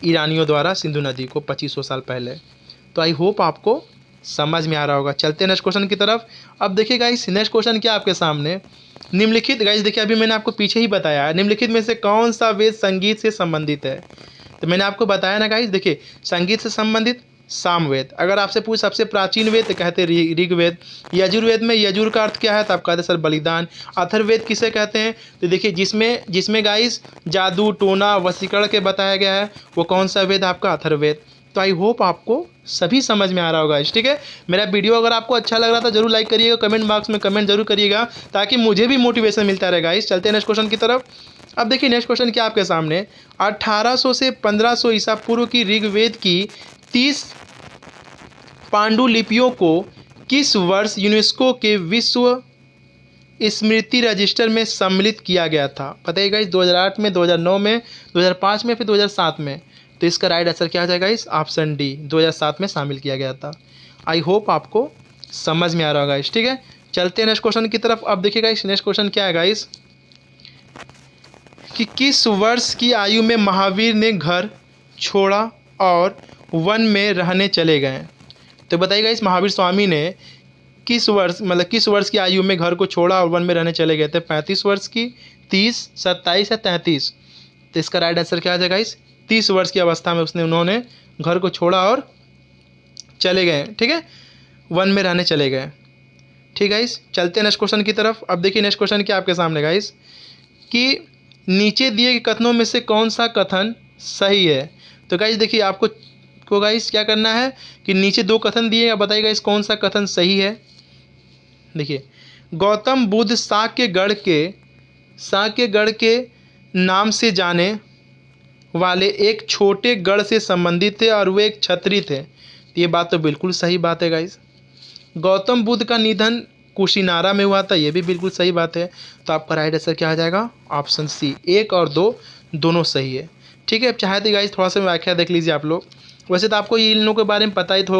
ईरानियों द्वारा सिंधु नदी को 2500 साल पहले। तो आई होप आपको समझ में आ रहा होगा। चलते हैं नेक्स्ट क्वेश्चन की तरफ। अब देखिए गाइस नेक्स्ट क्वेश्चन क्या आपके सामने, निम्नलिखित गाइस देखिए अभी मैंने आपको पीछे ही बताया है, निम्नलिखित में से कौन सा वेद संगीत से संबंधित है। तो मैंने आपको बताया ना गाइस, देखिए संगीत से संबंधित सामवेद। अगर आपसे पूछ सबसे प्राचीन वेद तो कहते हैं ऋग्वेद। यजुर्वेद में यजुर का अर्थ क्या है, तो आप कहते हैं सर बलिदान। अथर्ववेद किसे कहते हैं, तो देखिए जिसमें गाइस जादू, टोना, वशीकरण के बताया गया है वो कौन सा वेद, आपका अथर्ववेद। तो आई होप आपको सभी समझ में आ रहा होगा। ठीक है। मेरा वीडियो अगर आपको अच्छा लग रहा था जरूर लाइक करिएगा, कमेंट बॉक्स में कमेंट जरूर करिएगा ताकि मुझे भी मोटिवेशन मिलता रहेगा। इस चलते हैं नेक्स्ट क्वेश्चन की तरफ। अब देखिए नेक्स्ट क्वेश्चन क्या आपके सामने, 1800 से 1500 ईसा पूर्व की ऋग्वेद की 30 पांडुलिपियों को किस वर्ष यूनेस्को के विश्व स्मृति रजिस्टर में सम्मिलित किया गया था? बताइए गाइस, 2008 में, 2009 में, 2005 में, फिर 2007 में। तो इसका राइट आंसर क्या हो जाएगा इस ऑप्शन डी, 2007 में शामिल किया गया था। आई होप आपको समझ में आ रहा होगा इस, ठीक है। चलते हैं नेक्स्ट क्वेश्चन की तरफ। अब देखिएगा इस नेक्स्ट क्वेश्चन क्या है गाइस, कि किस वर्ष की आयु में महावीर ने घर छोड़ा और वन में रहने चले गए? तो बताइएगा इस महावीर स्वामी ने किस वर्ष, मतलब किस वर्ष की आयु में घर को छोड़ा और वन में रहने चले गए थे? 35 वर्ष की, 30, 27 या 33? तो इसका राइट आंसर क्या आ जाएगा इस, 30 वर्ष की अवस्था में उन्होंने घर को छोड़ा और चले गए, ठीक है, वन में रहने चले गए। ठीक है गाइस, चलते हैं नेक्स्ट क्वेश्चन की तरफ। अब देखिए नेक्स्ट क्वेश्चन क्या आपके सामने गाइस, कि नीचे दिए गए कथनों में से कौन सा कथन सही है? तो गाइस देखिए आपको गाइस क्या करना है कि नीचे दो कथन दिए हैं, बताइए गाइस कौन सा कथन सही है। देखिए, गौतम बुद्ध साक्यगढ़ के नाम से जाने वाले एक छोटे गढ़ से संबंधित थे और वे एक क्षत्रिय थे। तो ये बात तो बिल्कुल सही बात है गाइस। गौतम बुद्ध का निधन कुशीनारा में हुआ था, ये भी बिल्कुल सही बात है। तो आपका राइट आंसर क्या आ जाएगा, ऑप्शन सी, 1 और 2 दोनों सही है। ठीक है, अब चाहे तो गाइस थोड़ा सा व्याख्या देख लीजिए आप लोग। वैसे तो आपको इन लोगों के बारे में पता तो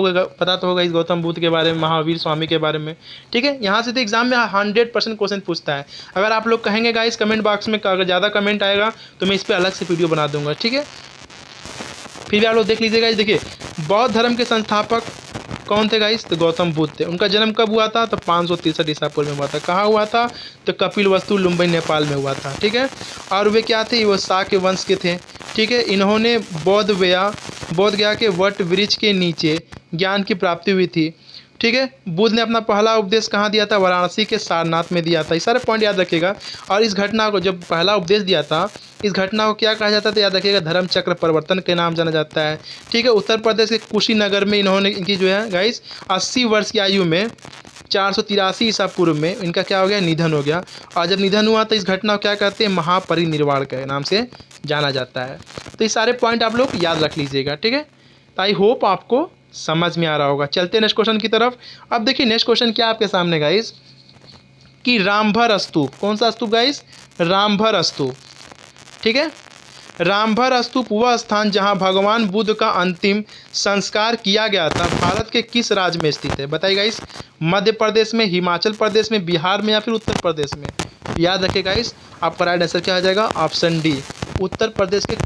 होगा इस गौतम बुद्ध के बारे में, महावीर स्वामी के बारे में। ठीक है, यहाँ से तो एग्जाम में 100% क्वेश्चन पूछता है। अगर आप लोग कहेंगे गाइस कमेंट बॉक्स में, अगर ज़्यादा कमेंट आएगा तो मैं इस पर अलग से वीडियो बना दूंगा। ठीक है, फिर भी आप लोग देख लीजिएगा। देखिए, बौद्ध धर्म के संस्थापक कौन थे गाइस? तो गौतम बुद्ध थे। उनका जन्म कब हुआ था? तो 563 ईसा पूर्व में हुआ था। कहाँ हुआ था? तो कपिलवस्तु लुम्बिनी नेपाल में हुआ था। ठीक है, और वे क्या थे? वो शाक्य वंश के थे। ठीक है, इन्होंने बोध गया के वट वृक्ष के नीचे ज्ञान की प्राप्ति हुई थी। ठीक है, बुद्ध ने अपना पहला उपदेश कहाँ दिया था? वाराणसी के सारनाथ में दिया था। ये सारे पॉइंट याद रखिएगा। और इस घटना को, जब पहला उपदेश दिया था, इस घटना को क्या कहा जाता है? तो याद रखिएगा, धर्म चक्र परिवर्तन के नाम जाना जाता है। ठीक है, उत्तर प्रदेश के कुशीनगर में इनकी जो है गाइस 80 वर्ष की आयु में 483 ईसा पूर्व में इनका क्या हो गया? निधन हो गया। और जब निधन हुआ तो इस घटना को क्या कहते हैं? महापरिनिर्वाण के नाम से जाना जाता है। तो ये सारे पॉइंट आप लोग याद रख लीजिएगा। ठीक है, तो आई होप आपको समझ में आ रहा होगा। चलते हैं नेक्स्ट क्वेश्चन की तरफ। अब देखिए नेक्स्ट क्वेश्चन क्या आपके सामने गाइस, कि रामभर स्तूप, कौन सा स्तूप गाइस? रामभर स्तूप। ठीक है, रामभर स्तूप वह स्थान जहां भगवान बुद्ध का अंतिम संस्कार किया गया था, भारत के किस राज्य में स्थित है? बताइए गाइस, मध्य प्रदेश में, हिमाचल प्रदेश में, बिहार में या फिर उत्तर प्रदेश में? याद रखिए गाइस, आपका राइट आंसर क्या आ जाएगा? ऑप्शन डी, उत्तर प्रदेश के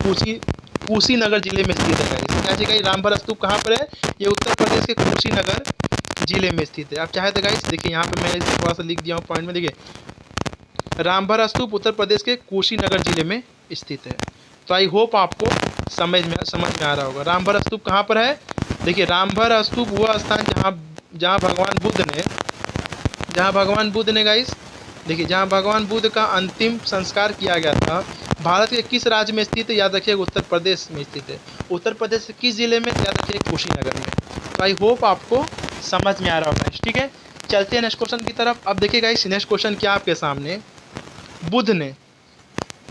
कुशीनगर जिले में स्थित है गाइस। क्या गाइस, रामभर स्तूप कहाँ पर है? ये उत्तर प्रदेश के कुशीनगर जिले में स्थित है। आप चाहे तो गाइस देखिए, यहाँ पे मैं इसे थोड़ा सा लिख दिया हूँ पॉइंट में। देखिए, रामभर स्तूप उत्तर प्रदेश के कुशीनगर जिले में स्थित है। तो आई होप आपको समझ में आ रहा होगा। रामभर स्तूप कहाँ पर है? देखिए, रामभर स्तूप वह स्थान जहाँ भगवान बुद्ध ने गाइस, देखिए, जहाँ भगवान बुद्ध का अंतिम संस्कार किया गया था, भारत के किस राज्य में स्थित है? याद रखिएगा, उत्तर प्रदेश में स्थित है। उत्तर प्रदेश के किस जिले में? याद रखिएगा, कुशीनगर में। तो आई होप आपको समझ में आ रहा होगा। ठीक है, चलते हैं नेक्स्ट क्वेश्चन की तरफ। अब देखिएगा इस नेक्स्ट क्वेश्चन क्या आपके सामने, बुद्ध ने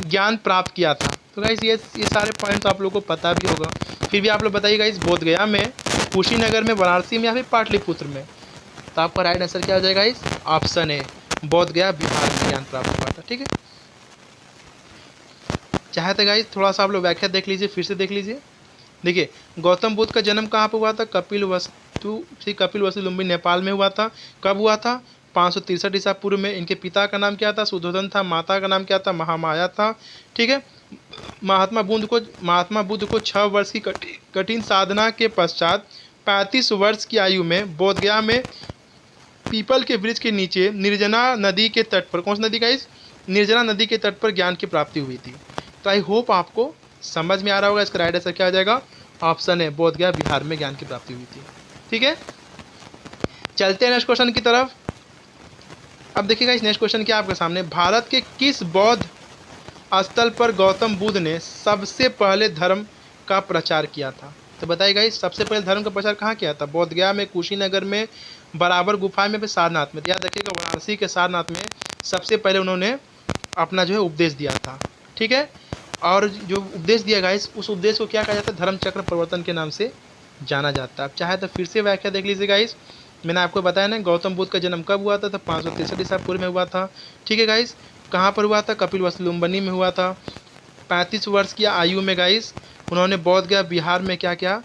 ज्ञान प्राप्त किया था। तो गाइस ये सारे पॉइंट्स आप लोगों को पता भी होगा, फिर भी आप लोग बताइएगा इस बोध गया में, कुशीनगर में, वाराणसी में या फिर पाटलिपुत्र में? तो आपका राइट आंसर क्या हो जाएगा इस, ऑप्शन ए, बोध गया बिहार में ज्ञान प्राप्त हुआ था। ठीक है, चाहे तो गाइस थोड़ा सा आप लोग व्याख्या देख लीजिए, फिर से देख लीजिए। देखिए, गौतम बुद्ध का जन्म कहाँ पर हुआ था? कपिलवस्तु लुम्बिनी नेपाल में हुआ था। कब हुआ था? 563 ईसा पूर्व में। इनके पिता का नाम क्या था? सुधोधन था। माता का नाम क्या था? महामाया था। ठीक है, महात्मा बुद्ध को 6 वर्ष की कठिन साधना के पश्चात 35 वर्ष की आयु में बोधगया में पीपल के वृक्ष के नीचे निर्जना नदी के तट पर, कौन सी नदी गाइस? निर्जना नदी के तट पर ज्ञान की प्राप्ति हुई थी। तो आई होप आपको समझ में आ रहा होगा। इसका राइट आंसर क्या आ जाएगा? ऑप्शन है, बोधगया बिहार में ज्ञान की प्राप्ति हुई थी। ठीक है, चलते हैं नेक्स्ट क्वेश्चन की तरफ। अब देखिएगा इस नेक्स्ट क्वेश्चन क्या आपके सामने, भारत के किस बौद्ध स्थल पर गौतम बुद्ध ने सबसे पहले धर्म का प्रचार किया था? तो बताइएगा इस सबसे पहले धर्म का प्रचार कहाँ किया था? बोधगया में, कुशीनगर में, बराबर गुफा में, फिर सारनाथ में? याद रखिएगा, वाराणसी के सारनाथ में सबसे पहले उन्होंने अपना जो है उपदेश दिया था। ठीक है, और जो उपदेश दिया गाइस, उस उपदेश को क्या कहा जाता है? धर्म चक्र परिवर्तन के नाम से जाना जाता है। आप चाहे तो फिर से व्याख्या देख लीजिए गाइस। मैंने आपको बताया ना गौतम बुद्ध का जन्म कब हुआ था, तो 563 ईसा पूर्व में हुआ था। ठीक है गाइस, कहाँ पर हुआ था, कपिलवस्तु लुम्बिनी में हुआ था। 35 वर्ष की आयु में गाइस उन्होंने बौद्ध गया बिहार में क्या क्या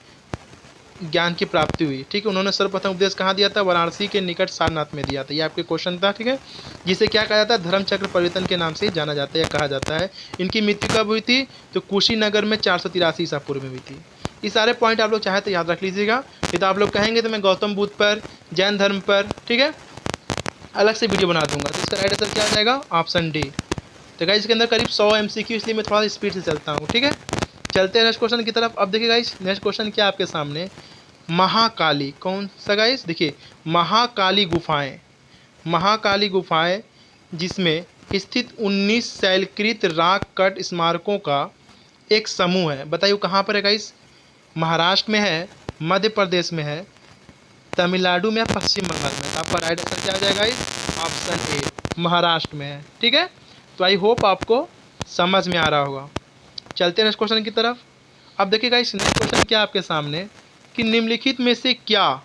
ज्ञान की प्राप्ति हुई। ठीक है, उन्होंने सर्वप्रथम उपदेश कहाँ दिया था, वाराणसी के निकट सारनाथ में दिया था। ये आपके क्वेश्चन था। ठीक है, जिसे क्या कहा जाता है, धर्म चक्र परिवर्तन के नाम से जाना जाता है या कहा जाता है। इनकी मृत्यु कब हुई थी, तो कुशीनगर में 483 ईसा पूर्व में हुई थी। ये सारे पॉइंट आप लोग चाहे तो याद रख लीजिएगा, नहीं तो आप लोग कहेंगे तो मैं गौतम बुद्ध पर, जैन धर्म पर, ठीक है, अलग से वीडियो बना दूंगा। तो इसका राइट आंसर क्या आ जाएगा, ऑप्शन डी। तो गाइस इसके अंदर करीब 100 MCQ, इसलिए मैं थोड़ा स्पीड से चलता हूँ। ठीक है, चलते हैं नेक्स्ट क्वेश्चन की तरफ। अब देखिए गाइस नेक्स्ट क्वेश्चन क्या आपके सामने, महाकाली कौन सा गाइस, देखिए महाकाली गुफाएं, महाकाली गुफाएं जिसमें स्थित 19 शैलकृत राक कट स्मारकों का एक समूह है। बताइए कहाँ पर है गाइस, महाराष्ट्र में है, मध्य प्रदेश में है, तमिलनाडु में, पश्चिम बंगाल में। तो आपका राइट आंसर क्या आ जाएगा गाइस, ऑप्शन ए, महाराष्ट्र में है। ठीक है, तो आई होप आपको समझ में आ रहा होगा। चलते हैं नेक्स्ट क्वेश्चन की तरफ। अब देखिए गाइस नेक्स्ट क्वेश्चन क्या आपके सामने, कि निम्नलिखित में से क्या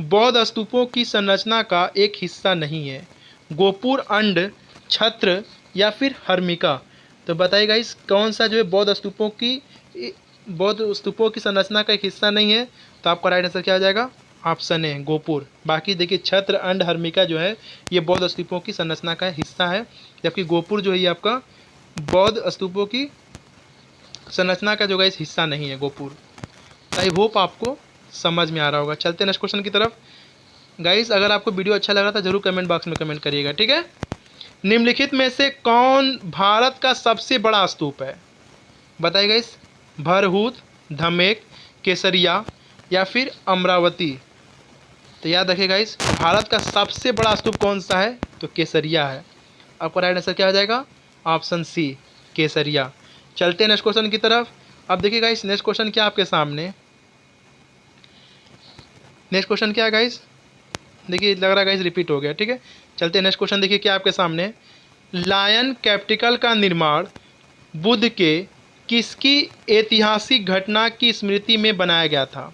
बौद्ध स्तूपों की संरचना का एक हिस्सा नहीं है, गोपुर, अंड, छत्र या फिर हर्मिका। तो बताइए गाइस कौन सा जो है बौद्ध स्तूपों की संरचना का एक हिस्सा नहीं है। तो आपका राइट आंसर क्या आ जाएगा, ऑप्शन ए, गोपुर। बाकी देखिए छत्र, अंड, हर्मिका जो है ये बौद्ध स्तूपों की संरचना का हिस्सा है, जबकि गोपुर जो है ये आपका बौद्ध स्तूपों की संरचना का जो गाइस हिस्सा नहीं है, गोपुर। आई होप आपको समझ में आ रहा होगा। चलते हैं नेक्स्ट क्वेश्चन की तरफ। गाइस अगर आपको वीडियो अच्छा लगा तो जरूर कमेंट बॉक्स में कमेंट करिएगा। ठीक है, निम्नलिखित में से कौन भारत का सबसे बड़ा स्तूप है। बताइए गाइस, भरहूत, धमेक, केसरिया या फिर अमरावती। तो याद रखिए गाइस भारत का सबसे बड़ा स्तूप कौन सा है, तो केसरिया है। आपका राइट आंसर क्या आ जाएगा, ऑप्शन सी, केसरिया। चलते हैं नेक्स्ट क्वेश्चन की तरफ। अब देखिए गाइस नेक्स्ट क्वेश्चन क्या आपके सामने, नेक्स्ट क्वेश्चन क्या है गाइस, देखिए लग रहा है गाइस रिपीट हो गया। ठीक है, चलते हैं नेक्स्ट क्वेश्चन। देखिए क्या आपके सामने, लायन कैपिटल का निर्माण बुद्ध के किसकी ऐतिहासिक घटना की स्मृति में बनाया गया था।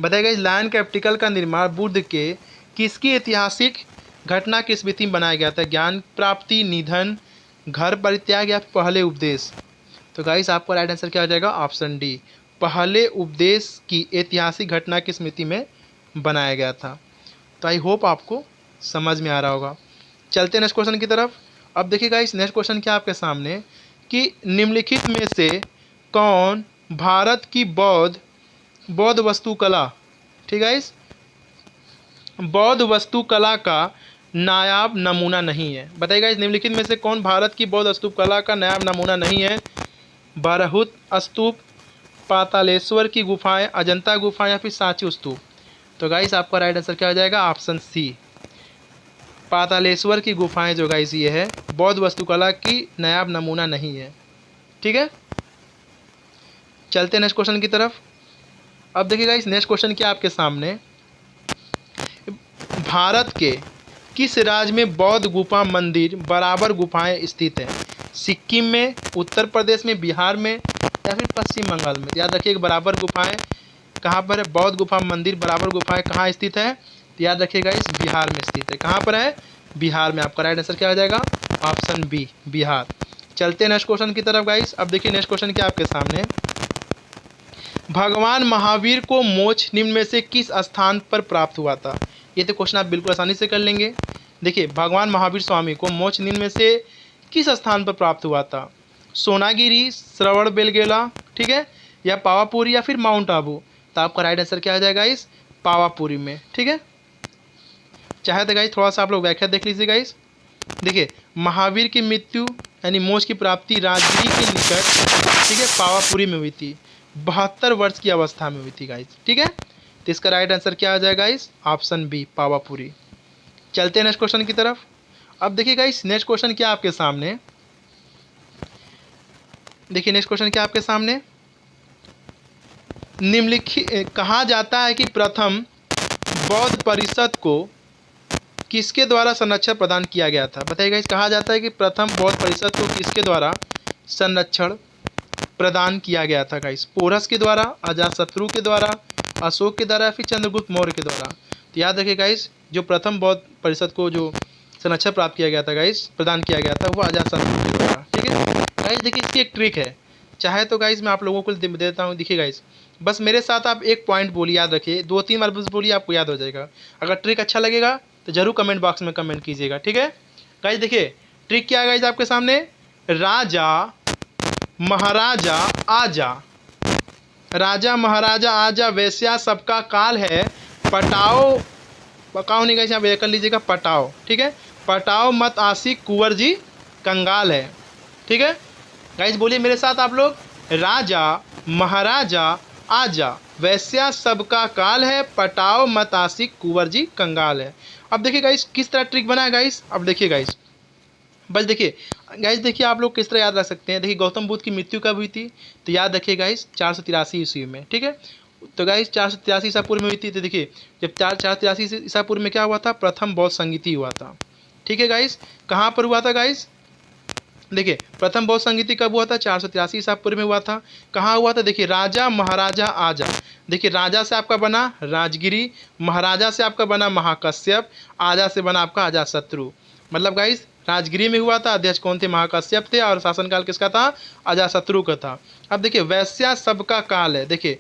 बताइए गाइस लायन कैपिटल का निर्माण बुद्ध के किसकी ऐतिहासिक घटना की स्मृति में बनाया गया था, ज्ञान प्राप्ति, निधन, घर परित्याग या पहले उपदेश। तो गाइस आपका राइट आंसर क्या हो जाएगा, ऑप्शन डी, पहले उपदेश की ऐतिहासिक घटना की स्मृति में बनाया गया था। तो आई होप आपको समझ में आ रहा होगा। चलते हैं नेक्स्ट क्वेश्चन की तरफ। अब देखिए गाइस नेक्स्ट क्वेश्चन क्या आपके सामने, कि निम्नलिखित में से कौन भारत की बौद्ध वस्तुकला, ठीक है गाइस, बौद्ध वास्तुकला का नायाब नमूना नहीं है। बताइए गाइस निम्नलिखित में से कौन भारत की बौद्ध स्तूपकला का नायाब नमूना नहीं है, बरहुत स्तूप, पातालेश्वर की गुफाएं, अजंता गुफा या फिर सांची स्तूप। तो गाइस आपका राइट आंसर क्या हो जाएगा, ऑप्शन सी, पातालेश्वर की गुफाएं जो गाइस ये है बौद्ध वास्तुकला की नायाब नमूना नहीं है। ठीक है, चलते हैं नेक्स्ट क्वेश्चन की तरफ। अब देखिए गाइस नेक्स्ट क्वेश्चन क्या आपके सामने, भारत के किस राज्य में बौद्ध गुफा मंदिर बराबर गुफाएं स्थित हैं, सिक्किम में, उत्तर प्रदेश में, बिहार में या फिर पश्चिम बंगाल में। याद रखिए बराबर गुफाएं कहाँ पर है, बौद्ध गुफा मंदिर बराबर गुफाएं कहाँ स्थित है, तो याद रखिएगा इस बिहार में स्थित है। कहाँ पर है, बिहार में। आपका राइट आंसर क्या हो जाएगा, ऑप्शन बी, बिहार। चलते हैं नेक्स्ट क्वेश्चन की तरफ गाइस। अब देखिए नेक्स्ट क्वेश्चन क्या आपके सामने, भगवान महावीर को मोक्ष निम्न में से किस स्थान पर प्राप्त हुआ था। ये तो क्वेश्चन आप बिल्कुल आसानी से कर लेंगे। देखिए भगवान महावीर स्वामी को मोक्ष निम्न में से किस स्थान पर प्राप्त हुआ था, सोनागिरी, श्रवण बेलगोला, ठीक है, या पावापुरी या फिर माउंट आबू। तो आपका राइट आंसर क्या आ जाएगा गाइस, पावापुरी में। ठीक है, चाहे तो गाइस थोड़ा सा आप लोग व्याख्या देख लीजिए गाइस। देखिए महावीर की मृत्यु यानी मोक्ष की प्राप्ति राजगिरी के निकट, ठीक है, पावापुरी में हुई थी, 72 वर्ष की अवस्था में हुई थी गाइस। ठीक है, तो इसका राइट आंसर क्या आ जाएगा गाइस, ऑप्शन बी, पावापुरी। चलते हैं नेक्स्ट क्वेश्चन की तरफ। अब देखिए गाइस नेक्स्ट क्वेश्चन क्या आपके सामने, देखिए नेक्स्ट क्वेश्चन क्या आपके सामने, निम्नलिखित कहा जाता है कि प्रथम बौद्ध परिषद को किसके द्वारा संरक्षण प्रदान किया गया था। बताइए गाइस कहा जाता है कि प्रथम बौद्ध परिषद को किसके द्वारा संरक्षण प्रदान किया गया था गाइस, पोरस के द्वारा, अजातशत्रु के द्वारा, अशोक के द्वारा या फिर चंद्रगुप्त मौर्य के द्वारा? तो याद रखिए गाइस, जो प्रथम बौद्ध परिषद को जो संरक्षण प्राप्त किया गया था गाइस, प्रदान किया गया था, वो अजातशत्रु के द्वारा। ठीक है गाइस, देखिए इसकी एक ट्रिक है, चाहे तो गाइस मैं आप लोगों को देता हूँ। देखिए गाइस, बस मेरे साथ आप एक पॉइंट बोलिए, याद रखिए, 2-3 बार बस बोलिए, आपको याद हो जाएगा। अगर ट्रिक अच्छा लगेगा तो जरूर कमेंट बॉक्स में कमेंट कीजिएगा। ठीक है गाइस, देखिए ट्रिक क्या है गाइस आपके सामने, राजा महाराजा आजा, राजा महाराजा आजा, वैश्या सबका काल है, पटाओ, पकाओ नहीं गाइस, यहाँ पे कर लीजिएगा पटाओ। ठीक है, पटाओ मत आशिक कुंवर जी कंगाल है। ठीक है गाइस, बोलिए मेरे साथ आप लोग, राजा महाराजा आजा, वैश्या सबका काल है, पटाओ मत आशिक कुंवर जी कंगाल है। अब देखिए गाइस किस तरह ट्रिक बना है गाइस, अब देखिए गाइस, बस देखिए गाइस, देखिए आप लोग किस तरह याद रख सकते हैं। देखिए गौतम बुद्ध की मृत्यु कब हुई थी, तो याद रखिए गाइस 483 ईस्वी में। ठीक है, तो गाइस 483 ईसा पूर्व में हुई थी। तो देखिए जब 483 ईसा पूर्व में क्या हुआ था, प्रथम बौद्ध संगीति हुआ था। ठीक है गाइस, कहाँ पर हुआ था गाइस, देखिए प्रथम बौद्ध संगीति कब हुआ था, 483 ईसा पूर्व में हुआ था। कहाँ हुआ था, देखिए राजा महाराजा आजा, देखिए राजा से आपका बना राजगिरी, महाराजा से आपका बना महाकश्यप, आजा से बना आपका अजातशत्रु। मतलब गाइस राजगिरी में हुआ था, अध्यक्ष कौन थे, महाकश्यप थे, और शासनकाल किसका था, अजातशत्रु का था। अब देखिए वैश्या सबका काल है, देखिए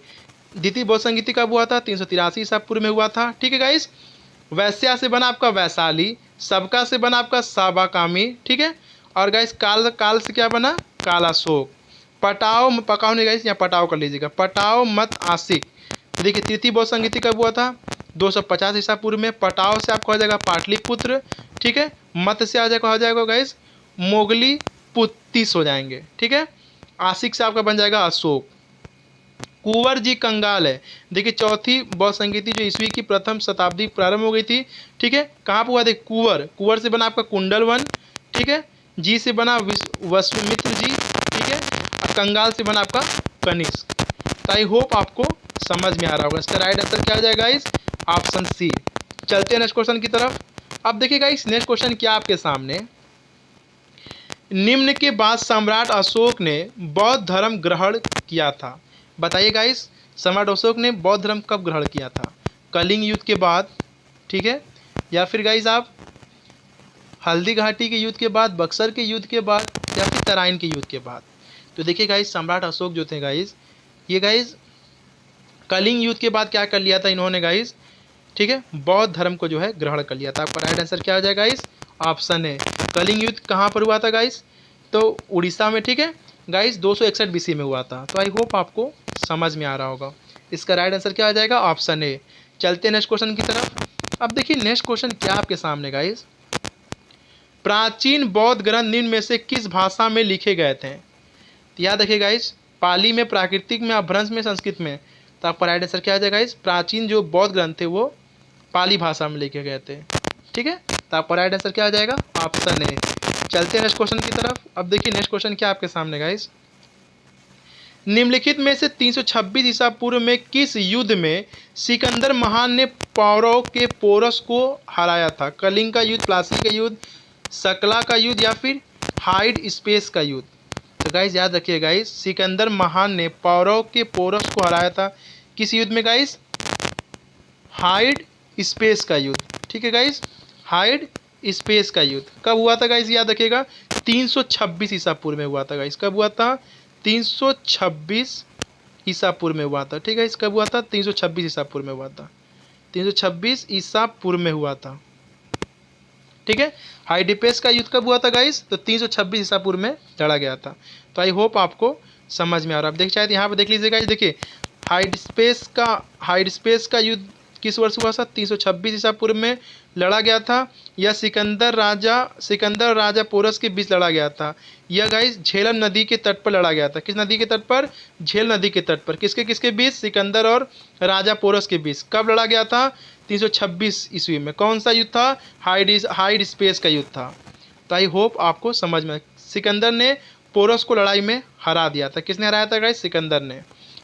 द्वितीय बौद्ध संगीति कब हुआ था, 383 ईसा पूर्व में हुआ था। ठीक है गाइस, वैश्या से बना आपका वैशाली, सबका से बना आपका साबाकामी। ठीक है, और गाइस काल, काल से क्या बना, कालाशोक। पटाओ, पकाओ नहीं गाइस, यहाँ पटाओ कर लीजिएगा, पटाओ मत आशिक। तो देखिए तृतीय बौद्ध संगीति कब हुआ था, 250 ईसा पूर्व में। पटाओ से आपका हो जाएगा पाटलिपुत्र। ठीक है, मत से हो जाएगा गाइस मोगली पुत्तिस हो जाएंगे। ठीक है, आशिक से आपका बन जाएगा अशोक। कुंवर जी कंगाल है, देखिए चौथी बौद्ध संगीति जो ईस्वी की प्रथम शताब्दी प्रारंभ हो गई थी। ठीक है, कहाँ पर हुआ, देखिए कुंवर, कुंवर से बना आपका कुंडलवन। ठीक है, जी से बना वसुमित्र जी। ठीक है, और कंगाल से बना आपका कनिष्क। तो आई होप आपको समझ में आ रहा होगा। इसका राइट आंसर क्या हो जाएगा गाइस, ऑप्शन सी। चलते हैं नेक्स्ट क्वेश्चन की तरफ। अब देखिए गाइस नेक्स्ट क्वेश्चन क्या आपके सामने, निम्न के बाद सम्राट अशोक ने बौद्ध धर्म ग्रहण किया था। बताइए गाइस, सम्राट अशोक ने बौद्ध धर्म कब ग्रहण किया था, कलिंग युद्ध के बाद, ठीक है, या फिर गाइस आप हल्दी घाटी के युद्ध के बाद, बक्सर के युद्ध के बाद, या फिर तराइन के युद्ध के बाद। तो देखिए गाइस सम्राट अशोक जो थे गाइस, ये गाइस कलिंग युद्ध के बाद क्या कर लिया था इन्होंने गाइस, ठीक है, बौद्ध धर्म को जो है ग्रहण कर लिया था। आपका राइट आंसर क्या हो जाएगा गाइस, ऑप्शन है। कलिंग युद्ध कहाँ पर हुआ था गाइस, तो उड़ीसा में। ठीक है गाइस, 261 बीसी में हुआ था। तो आई होप आपको समझ में आ रहा होगा। इसका राइट आंसर क्या आ जाएगा, ऑप्शन ए। चलते हैं नेक्स्ट क्वेश्चन की तरफ। अब देखिए नेक्स्ट क्वेश्चन क्या आपके सामने गाइस, प्राचीन बौद्ध ग्रंथ निम्न में से किस भाषा में लिखे गए थे। तो याद रखिए गाइस, पाली में, प्राकृतिक में, अपभ्रंश में, संस्कृत में। तो आपका राइट आंसर क्या आ जाएगा गाइस, प्राचीन जो बौद्ध ग्रंथ थे वो पाली भाषा में लिखे गए थे। ठीक है, तो आपका राइट आंसर क्या आ जाएगा, ऑप्शन ए। चलते हैं नेक्स्ट क्वेश्चन की तरफ। अब देखिए नेक्स्ट क्वेश्चन क्या आपके सामने गाइस, निम्नलिखित में से 326 ईसा पूर्व में किस युद्ध में सिकंदर महान ने पौरव के पोरस को हराया था। कलिंग का युद्ध, प्लासी का युद्ध, सकला का युद्ध, या फिर हाइड स्पेस का युद्ध। तो गाइस याद रखिए गाइस, सिकंदर महान ने पौरव के पोरस को हराया था किस युद्ध में गाइस, हाइड स्पेस का युद्ध। ठीक है गाइस, हाइड स्पेस का युद्ध कब हुआ था गाइस, याद रखिएगा 326 ईसा पूर्व में हुआ था गाइस। कब हुआ था, 326 ईसा पूर्व में हुआ था। ठीक है, कब हुआ था, 326 ईसा पूर्व में हुआ था, 326 ईसा पूर्व में हुआ था। ठीक है, हाइडिपेस का युद्ध कब हुआ था गाइस, तो 326 ईसा पूर्व में लड़ा गया था। तो आई होप आपको समझ में आ रहा है। आप देख चाहे यहाँ पे देख लीजिएगा, देखिए हाइड स्पेस का युद्ध किस वर्ष हुआ था, 326 ईसा पूर्व में लड़ा गया था। यह सिकंदर और राजा पोरस के बीच लड़ा गया था। यह गाइस झेलम नदी के तट पर लड़ा गया था। किस नदी के तट पर, झेल नदी के तट पर। किसके किसके बीच, सिकंदर और राजा पोरस के बीच। कब लड़ा गया था, 326 ईस्वी में। कौन सा युद्ध था, हाइड स्पेस का युद्ध था। तो आई होप आपको समझ में, सिकंदर ने पोरस को लड़ाई में हरा दिया था। किसने हराया था गाइस, सिकंदर ने।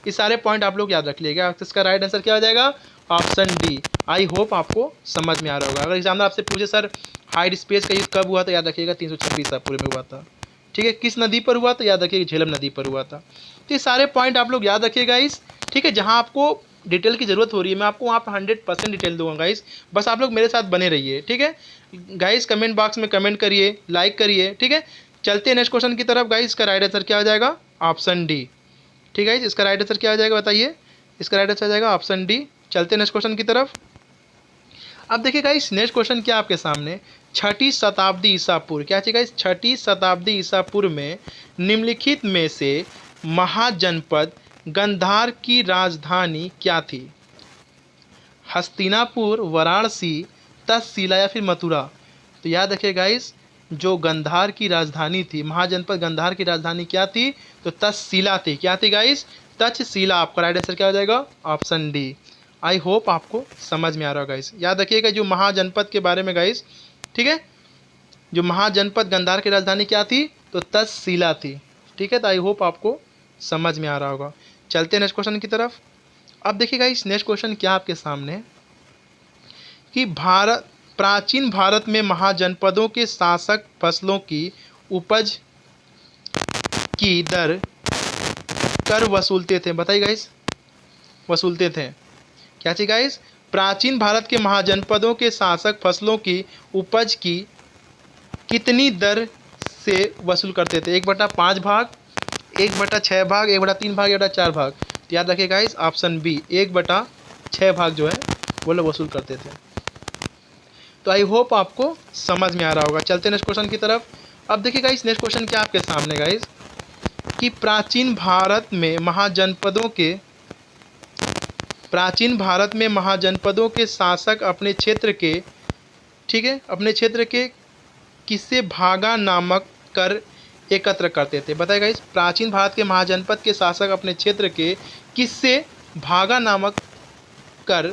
ये सारे पॉइंट आप लोग याद रख लीजिएगा। इसका राइट आंसर क्या हो जाएगा, ऑप्शन डी। आई होप आपको समझ में आ रहा होगा। अगर एग्जामिनर आपसे पूछे सर हाइड स्पेस का युद्ध कब हुआ, तो याद रखिएगा 326 ईसा पूर्व में हुआ था। ठीक है, किस नदी पर हुआ, तो याद रखिएगा झेलम नदी पर हुआ था। तो ये सारे पॉइंट आप लोग याद रखिएगा इस। ठीक है, जहाँ आपको डिटेल की ज़रूरत हो रही है, मैं आपको वहाँ पर 100% डिटेल दूंगा गाइस, बस आप लोग मेरे साथ बने रहिए, ठीक है गाइस। कमेंट बॉक्स में कमेंट करिए, लाइक करिए, ठीक है। चलते हैं नेक्स्ट क्वेश्चन की तरफ गाइस। इसका राइट आंसर क्या हो जाएगा? Option D. ठीक है, इसका राइट आंसर क्या हो जाएगा बताइए? इसका राइट आंसर आ जाएगा ऑप्शन डी। चलते हैं नेक्स्ट क्वेश्चन की तरफ। अब देखिए गाइस, नेक्स्ट क्वेश्चन क्या आपके सामने, 6ठी शताब्दी ईसा पूर्व, क्या चाहिए गाइस? 6ठी शताब्दी ईसा पूर्व में निम्नलिखित में से महाजनपद गंधार की राजधानी क्या थी? हस्तिनापुर, वाराणसी, तक्षशिला या फिर मथुरा? तो याद रखिए गाइस, जो गंधार की राजधानी थी, महाजनपद गंधार की राजधानी क्या थी? तो तक्षशिला थी। क्या थी गाइस? तक्षशिला। आपका राइट आंसर क्या हो जाएगा? Option D. आई होप आपको समझ में आ रहा होगा गाइस। याद रखिएगा जो महाजनपद के बारे में गाइस, ठीक है, जो महाजनपद गंधार की राजधानी क्या थी? तो तक्षशिला थी। ठीक है, तो आई होप आपको समझ में आ रहा होगा। चलते हैं नेक्स्ट क्वेश्चन की तरफ। अब देखिएगा इस नेक्स्ट क्वेश्चन क्या आपके सामने, कि प्राचीन भारत में महाजनपदों के शासक फसलों की उपज की दर कर वसूलते थे। बताइए गाइस, वसूलते थे। क्या चाहिए गाइस? प्राचीन भारत के महाजनपदों के शासक फसलों की उपज की कितनी दर से वसूल करते थे? 1/5 भाग, 1/6 भाग, 1/3 भाग, 1/4 भाग? तो याद रखिए गाइस, ऑप्शन बी 1/6 भाग जो है वो लोग वसूल करते थे। तो आई होप आपको समझ में आ रहा होगा। चलते हैं नेक्स्ट क्वेश्चन की तरफ। अब देखिए गाइस, नेक्स्ट क्वेश्चन क्या आपके सामने गाइस, कि प्राचीन भारत में महाजनपदों के शासक अपने क्षेत्र के, ठीक है, अपने क्षेत्र के किससे भागा नामक कर एकत्र करते थे? बताइए गाइस, प्राचीन भारत के महाजनपद के शासक अपने क्षेत्र के किससे भागा नामक कर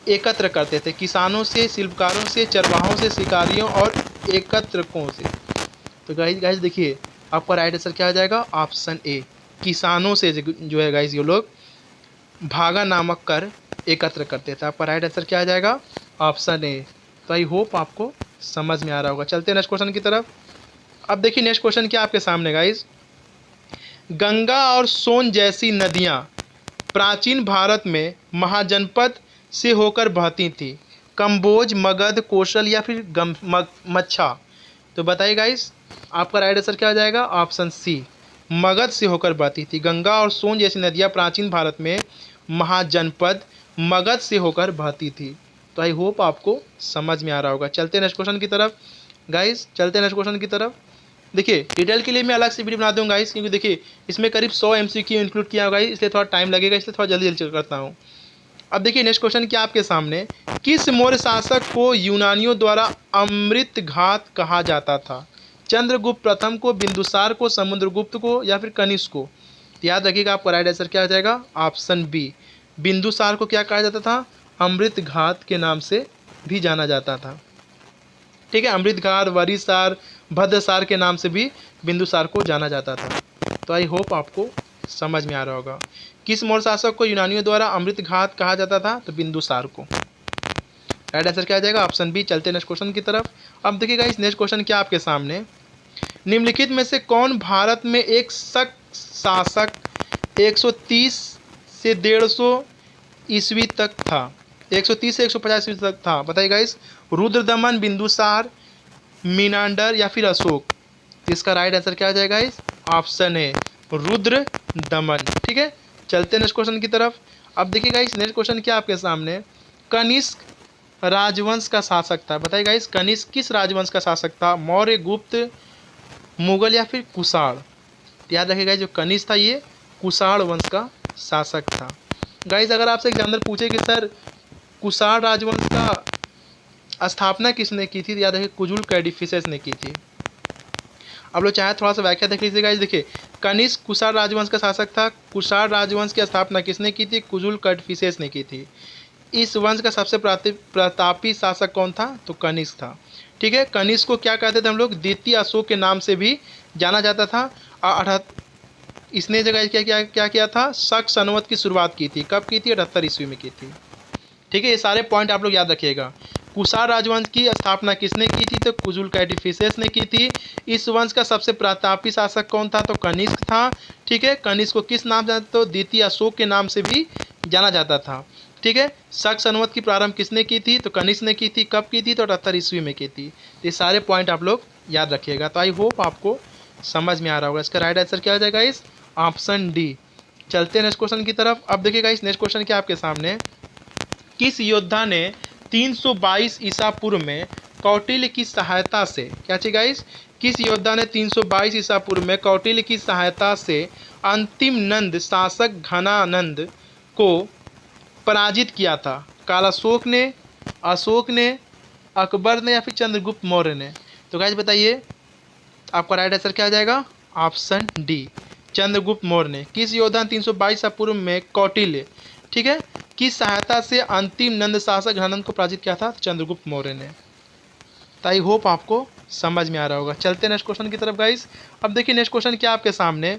एकत्र करते थे? किसानों से, शिल्पकारों से, चरवाहों से, शिकारियों और एकत्रकों से? तो गाइस देखिए, आपका राइट आंसर क्या हो जाएगा? ऑप्शन ए, किसानों से जो है गाइस ये लोग भागा नामक कर एकत्र करते थे। आपका राइट आंसर क्या आ जाएगा? Option A. तो आई होप आपको समझ में आ रहा होगा। चलते हैं नेक्स्ट क्वेश्चन की तरफ। अब देखिए नेक्स्ट क्वेश्चन क्या आपके सामने गाइस, गंगा और सोन जैसी नदियाँ प्राचीन भारत में महाजनपद से होकर बहती थी। कंबोज, मगध, कोशल या फिर मच्छा? तो बताइए गाइस, आपका राइट आंसर क्या हो जाएगा? ऑप्शन सी, मगध से होकर बहती थी। गंगा और सोन जैसी नदियाँ प्राचीन भारत में महाजनपद मगध से होकर बहती थी। तो आई होप आपको समझ में आ रहा होगा। चलते हैं नेक्स्ट क्वेश्चन की तरफ गाइस। चलते हैं नेक्स्ट क्वेश्चन की तरफ। देखिए डिटेल के लिए मैं अलग से वीडियो बना दूंगा गाइस, क्योंकि देखिए इसमें करीब 100 MCQ इंक्लूड किया होगा, इसलिए थोड़ा टाइम लगेगा, इसलिए थोड़ा जल्दी जल्दी करता हूँ। अब देखिए नेक्स्ट क्वेश्चन क्या आपके सामने, किस मौर्य शासक को यूनानियों द्वारा अमृत घात कहा जाता था? चंद्रगुप्त प्रथम को, बिंदुसार को, समुद्रगुप्त को या फिर कनिष्क को? तो याद रखिएगा, आपका राइट आंसर क्या हो जाएगा? ऑप्शन बी, बिंदुसार को क्या कहा जाता था? अमृत घात के नाम से भी जाना जाता था। ठीक है, अमृत घात, वरिसार, भद्रसार के नाम से भी बिंदुसार को जाना जाता था। तो आई होप आपको समझ में आ रहा होगा। किस मौर्य शासक को यूनानियों द्वारा अमृत घात कहा जाता था? तो बिंदुसार को। राइट आंसर क्या आ जाएगा? Option B. चलते नेक्स्ट क्वेश्चन की तरफ। अब देखिएगा इस नेक्स्ट क्वेश्चन क्या आपके सामने, निम्नलिखित में से कौन भारत में एक शासक 130 से 150 ईस्वी तक था? 130 से 150 ईस्वी तक था। बताइए गाइस, रुद्रदमन, बिंदुसार, मीनांडर या फिर अशोक? इसका राइट आंसर क्या आ जाएगा? इस ऑप्शन है रुद्रदमन। ठीक है, चलते नेक्स्ट क्वेश्चन की तरफ। अब देखिएगा इस नेक्स्ट क्वेश्चन क्या आपके सामने, कनिष्क राजवंश का शासक था। बताइए गाइस, कनिष्क किस राजवंश का शासक था? मौर्य, गुप्त, मुगल या फिर कुषाण? याद रखिएगा, जो कनिष्क था ये कुषाण वंश का शासक था। गाइस अगर आपसे एग्जामिनर पूछे कि सर कुषाण राजवंश का स्थापना किसने की थी, तो याद रखिए कुजुल कैडिफिसेस ने की थी। अब लोग चाहे थोड़ा सा व्याख्या देख लीजिएगा। इस देखिए, कनिष्क कुषाण राजवंश का शासक था। कुषाण राजवंश की स्थापना किसने की थी? कुजुल कैडिफिसेस ने की थी। इस वंश का सबसे प्रतापी शासक कौन था? तो कनिष्क था। ठीक है, कनिष्क को क्या कहते थे हम लोग? द्वितीय अशोक के नाम से भी जाना जाता था। इसने जगह क्या किया था? शक संवत की शुरुआत की थी। कब की थी? 78 ईस्वी में की थी। ठीक है, ये सारे पॉइंट आप लोग याद रखिएगा। कुषाण राजवंश की स्थापना किसने की थी? तो कुजुल कैडिफिसेस ने की थी। इस वंश का सबसे प्रतापी शासक कौन था? तो कनिष्क था। ठीक है, कनिष्क को किस नाम से? तो द्वितीय अशोक के नाम से भी जाना जाता था। ठीक है, शक संवत की प्रारंभ किसने की थी? तो कनिष्क ने की थी। कब की थी? तो 78 ईस्वी में की थी। तो ये सारे पॉइंट आप लोग याद रखिएगा। तो आई होप आपको समझ में आ रहा होगा। इसका राइट आंसर क्या हो जाएगा? इस ऑप्शन डी। चलते हैं नेक्स्ट क्वेश्चन की तरफ। अब देखिएगा इस नेक्स्ट क्वेश्चन क्या आपके सामने, किस योद्धा ने 322 ईसा पूर्व में कौटिल्य की सहायता से, क्या चाहिए गाइस? किस योद्धा ने 322 ईसा पूर्व में कौटिल्य की सहायता से अंतिम नंद शासक घनानंद को पराजित किया था? कालाशोक ने, अशोक ने, अकबर ने, या फिर चंद्रगुप्त मौर्य ने? तो गाइस बताइए आपका राइट आंसर क्या आ जाएगा? ऑप्शन डी, चंद्रगुप्त मौर्य ने। किस योद्धा ने 322 ईसा पूर्व में कौटिल्य, ठीक है, की सहायता से अंतिम नंद शासक घनानंद को पराजित किया था? चंद्रगुप्त मौर्य ने। तो आई होप आपको समझ में आ रहा होगा। चलते नेक्स्ट क्वेश्चन की तरफ गाइस। अब देखिए नेक्स्ट क्वेश्चन क्या आपके सामने,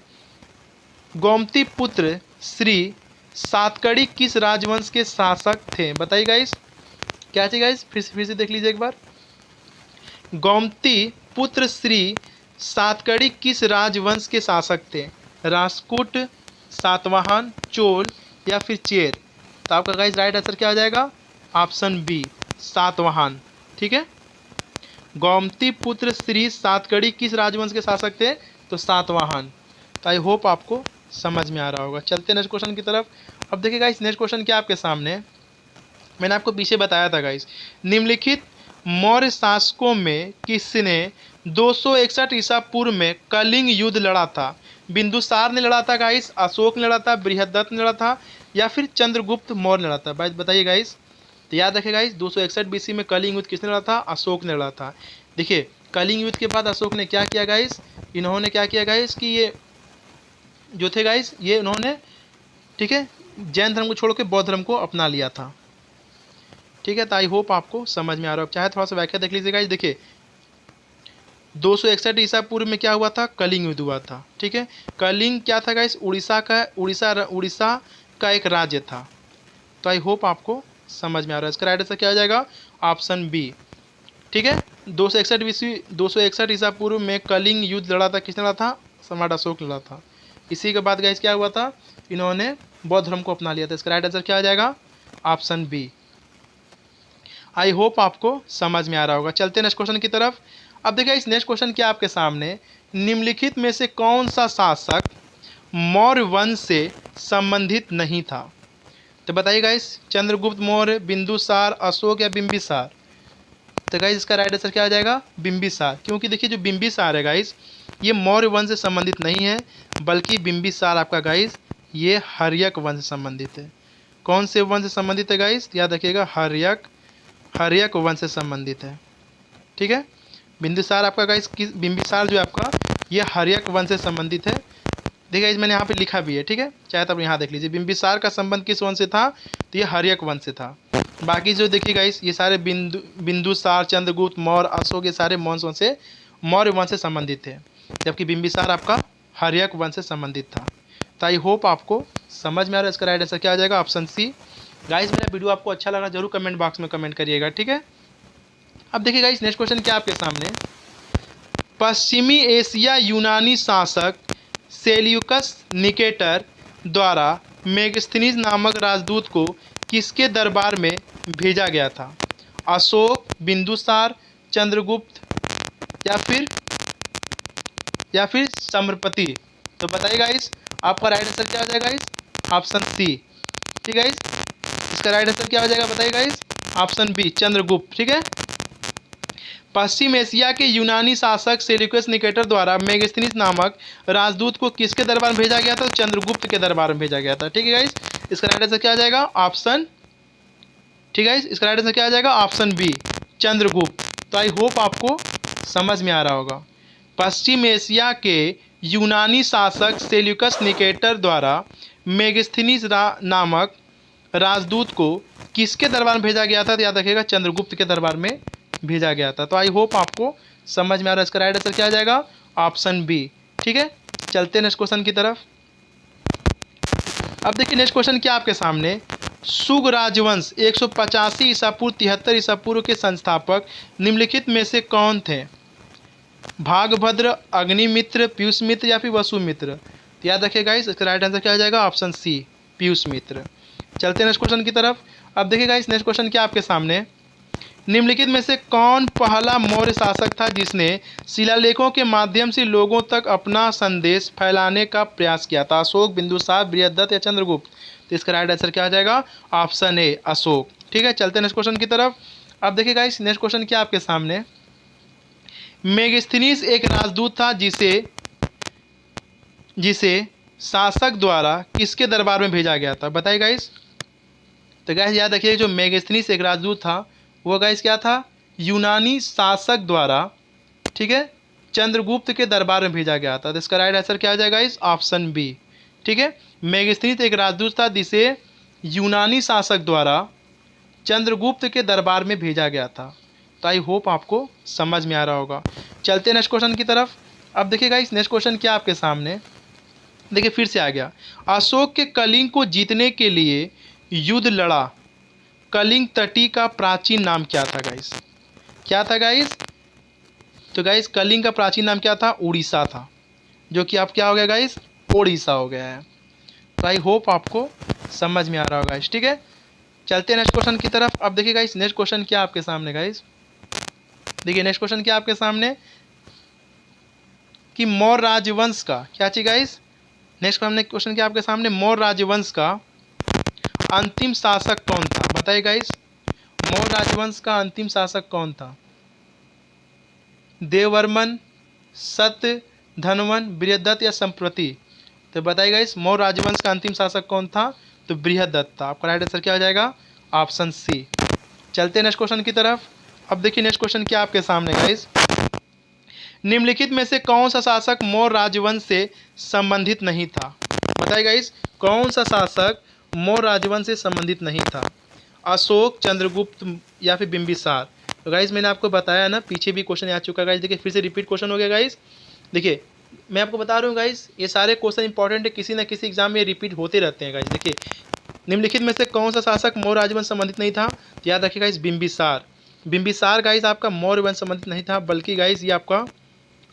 गोमती पुत्र श्री सातकड़ी किस राजवंश के शासक थे? बताइए गाइस क्या चाहिए गाइस, फिर से देख लीजिए एक बार। गोमती पुत्र श्री सातकड़ी किस राजवंश के शासक थे? राष्ट्रकूट, सातवाहन, चोल, या फिर चेर? तो आपका गाइस राइट आंसर क्या आ जाएगा? Option B, Satavahana. ठीक है, गोमती पुत्र श्री सातकड़ी किस राजवंश के शासक थे? तो सातवाहन। तो आई होप आपको समझ में आ रहा होगा। चलते नेक्स्ट क्वेश्चन की तरफ। अब देखिए गाइस नेक्स्ट क्वेश्चन क्या आपके सामने, मैंने आपको पीछे बताया था गाइस, निम्नलिखित मौर्य शासकों में किसने 261 ईसा पूर्व में कलिंग युद्ध लड़ा था? बिंदुसार ने लड़ा था गाइस, अशोक ने लड़ा था, बृहदत्त ने लड़ा था, या फिर चंद्रगुप्त मौर्य ने लड़ा था? बताइए गाइस। तो याद रखें गाइस 261 बीसी में कलिंग युद्ध किसने लड़ा था? अशोक ने लड़ा था। देखिए कलिंग युद्ध के बाद अशोक ने क्या किया गाइस, इन्होंने क्या किया गाइस कि ये जो थे गाइस, ये इन्होंने, ठीक है, जैन धर्म को छोड़ के बौद्ध धर्म को अपना लिया था। ठीक है, तो आई होप आपको समझ में आ रहा है। चाहे थोड़ा सा व्याख्या देख लीजिए गाइस। देखिए 261 ईसा पूर्व में क्या हुआ था? कलिंग युद्ध हुआ था। ठीक है, कलिंग क्या था गाइस? उड़ीसा का एक राज्य था। तो आई होप आपको समझ में आ रहा है। इसका राइट आंसर क्या हो जाएगा? Option B. ठीक है, 261 ईसा पूर्व में कलिंग युद्ध लड़ा था। किसने लड़ा था? सम्राट अशोक लड़ा था। इसी के बाद गाइस क्या हुआ था? इन्होंने बौद्ध धर्म को अपना लिया था। इसका राइट आंसर क्या आ जाएगा? Option B. आई होप आपको समझ में आ रहा होगा। चलते नेक्स्ट क्वेश्चन की तरफ। अब देखिए इस नेक्स्ट क्वेश्चन क्या आपके सामने, निम्नलिखित में से कौन सा शासक मौर्य वंश से संबंधित नहीं था? तो बताइए गाइस, चंद्रगुप्त मौर्य, बिंदुसार, अशोक, या बिंबिसार? तो गाइस इसका राइट आंसर क्या आ जाएगा? बिंबिसार। क्योंकि देखिए जो बिंबिसार है गाइस, ये मौर्य वंश से संबंधित नहीं है, बल्कि बिंबिसार आपका गाइस ये हर्यक वंश से संबंधित है। कौन से वंश से संबंधित है गाइस? याद रखिएगा, हर्यक वंश से संबंधित है। ठीक है, बिंबिसार आपका गाइस, बिंबिसार जो आपका ये हर्यक वंश से संबंधित है। देखिए इस मैंने यहाँ पे लिखा भी है। ठीक है, चाहे तो आप यहाँ देख लीजिए, बिंबिसार का संबंध किस वंश से था? तो ये हर्यक वंश से था। बाकी जो देखिए गाइस ये सारे बिंदुसार, चंद्रगुप्त मौर्य, अशोक, ये सारे मौर्य वंश से संबंधित थे, जबकि बिंबिसार आपका हर्यक वंश से संबंधित था। तो आई होप आपको समझ में आ रहा है। इसका राइट आंसर क्या आ जाएगा? Option C. गाइस मेरा वीडियो आपको अच्छा लगा जरूर कमेंट बॉक्स में कमेंट करिएगा। ठीक है, अब देखिए गाइस नेक्स्ट क्वेश्चन क्या आपके सामने, पश्चिमी एशिया यूनानी शासक सेल्यूकस निकेटर द्वारा मेगस्थनीज नामक राजदूत को किसके दरबार में भेजा गया था? अशोक, बिंदुसार, चंद्रगुप्त, या फिर सम्रपति? तो बताइए गाइस आपका राइट आंसर क्या हो जाएगा गाइस? Option C. ठीक है गाइस, इसका राइट आंसर क्या हो जाएगा? बताइए गाइस, ऑप्शन बी, चंद्रगुप्त। ठीक है, पश्चिम एशिया के यूनानी शासक सेल्यूकस निकेटर द्वारा मेगस्थनीज नामक राजदूत को किसके दरबार में भेजा गया था? चंद्रगुप्त के दरबार में भेजा गया था। ठीक है गाइस, इसका राइट आंसर क्या आ जाएगा? ऑप्शन, ठीक है गाइस, इसका राइट आंसर क्या आ जाएगा? Option B, Chandragupta. तो आई होप आपको समझ में आ रहा होगा। पश्चिम एशिया के यूनानी शासक सेल्यूकस निकेटर द्वारा मेगस्थनीज नामक राजदूत को किसके दरबार में भेजा गया था? तो याद रखिएगा, चंद्रगुप्त के दरबार में भेजा गया था। तो आई होप आपको समझ में आ रहा है। इसका राइट आंसर क्या आ जाएगा? Option B. ठीक है, चलते नेक्स्ट क्वेश्चन की तरफ। अब देखिए नेक्स्ट क्वेश्चन क्या आपके सामने, सुग राजवंश 185 ईसा पूर्व 73 ईसा पूर्व के संस्थापक निम्नलिखित में से कौन थे? भागभद्र, अग्निमित्र, पीयूष मित्र, या फिर वसुमित्र? तो याद रखिए गाइस, इसका राइट आंसर क्या आ जाएगा? ऑप्शन सी, पीयूष मित्र। चलते हैं नेक्स्ट क्वेश्चन की तरफ। अब देखिएगा इस नेक्स्ट क्वेश्चन क्या आपके सामने, निम्नलिखित में से कौन पहला मौर्य शासक था जिसने शिलालेखों के माध्यम से लोगों तक अपना संदेश फैलाने का प्रयास किया था? अशोक, बिंदुसार, बृहद्रथ या चंद्रगुप्त? तो इसका राइट आंसर क्या आ जाएगा? Option A Ashok. ठीक है, चलते हैं नेक्स्ट क्वेश्चन की तरफ। अब देखिएगा इस नेक्स्ट क्वेश्चन क्या आपके सामने, मेगस्थनीज एक राजदूत था जिसे जिसे शासक द्वारा किसके दरबार में भेजा गया था? बताइए गाइस। तो गाइस याद रखिए, जो मेगस्थनीज एक राजदूत था वो गाइस क्या था? यूनानी शासक द्वारा, ठीक है, चंद्रगुप्त के दरबार में भेजा गया था। तो इसका राइट आंसर क्या आ जाएगा? इस ऑप्शन बी। ठीक है, मेगस्थनीज एक राजदूत था जिसे यूनानी शासक द्वारा चंद्रगुप्त के दरबार में भेजा गया था। तो आई होप आपको समझ में आ रहा होगा। चलते हैं नेक्स्ट क्वेश्चन की तरफ। अब देखिएगा इस नेक्स्ट क्वेश्चन क्या आपके सामने, देखिए फिर से आ गया। अशोक के कलिंग को जीतने के लिए युद्ध लड़ा, कलिंग तटी का प्राचीन नाम क्या था गाइस? क्या था गाइस? तो गाइस कलिंग का प्राचीन नाम क्या था? उड़ीसा था, जो कि आप क्या हो गया गाइस? ओडिशा हो गया है। तो आई होप आपको समझ में आ रहा होगा गाइस। ठीक है, चलते हैं नेक्स्ट क्वेश्चन की तरफ। अब देखिए गाइस नेक्स्ट क्वेश्चन क्या आपके सामने गाइस, देखिए नेक्स्ट क्वेश्चन क्या आपके सामने कि मौर्य राजवंश का क्या चाहिए गाइस? नेक्स्ट क्वेश्चन क्या आपके सामने, मौर्य राजवंश का अंतिम शासक कौन था? बताइए गाइस, मौर्य राजवंश का अंतिम शासक कौन था? देववर्मन, सत्य, धनवन, बृहद्रथ या संप्रति? तो बताइए गाइस, मौर्य राजवंश का अंतिम शासक कौन था? तो बृहद्रथ था। आपका राइट आंसर क्या हो जाएगा? Option C. चलते हैं नेक्स्ट क्वेश्चन की तरफ। अब देखिए नेक्स्ट क्वेश्चन क्या आपके सामने गाइस, निम्नलिखित में से कौन सा शासक मौर्य राजवंश से संबंधित नहीं था? बताइए गाइस, कौन सा शासक मौर्य राजवंश से संबंधित नहीं था? अशोक, चंद्रगुप्त या फिर बिंबिसार? तो गाइस मैंने आपको बताया ना, पीछे भी क्वेश्चन आ चुका है गाइस। देखिए फिर से रिपीट क्वेश्चन हो गया गाइस। देखिए मैं आपको बता रहा हूँ गाइस, ये सारे क्वेश्चन इंपॉर्टेंट है, किसी ना किसी एग्जाम में रिपीट होते रहते हैं गाइस। देखिए निम्नलिखित में से कौन सा शासक मौर्य राजवंश संबंधित नहीं था? तो याद रखिए गाइस, बिंबिसार। बिंबिसार गाइस आपका मौर्य वंश संबंधित नहीं था, बल्कि गाइस ये आपका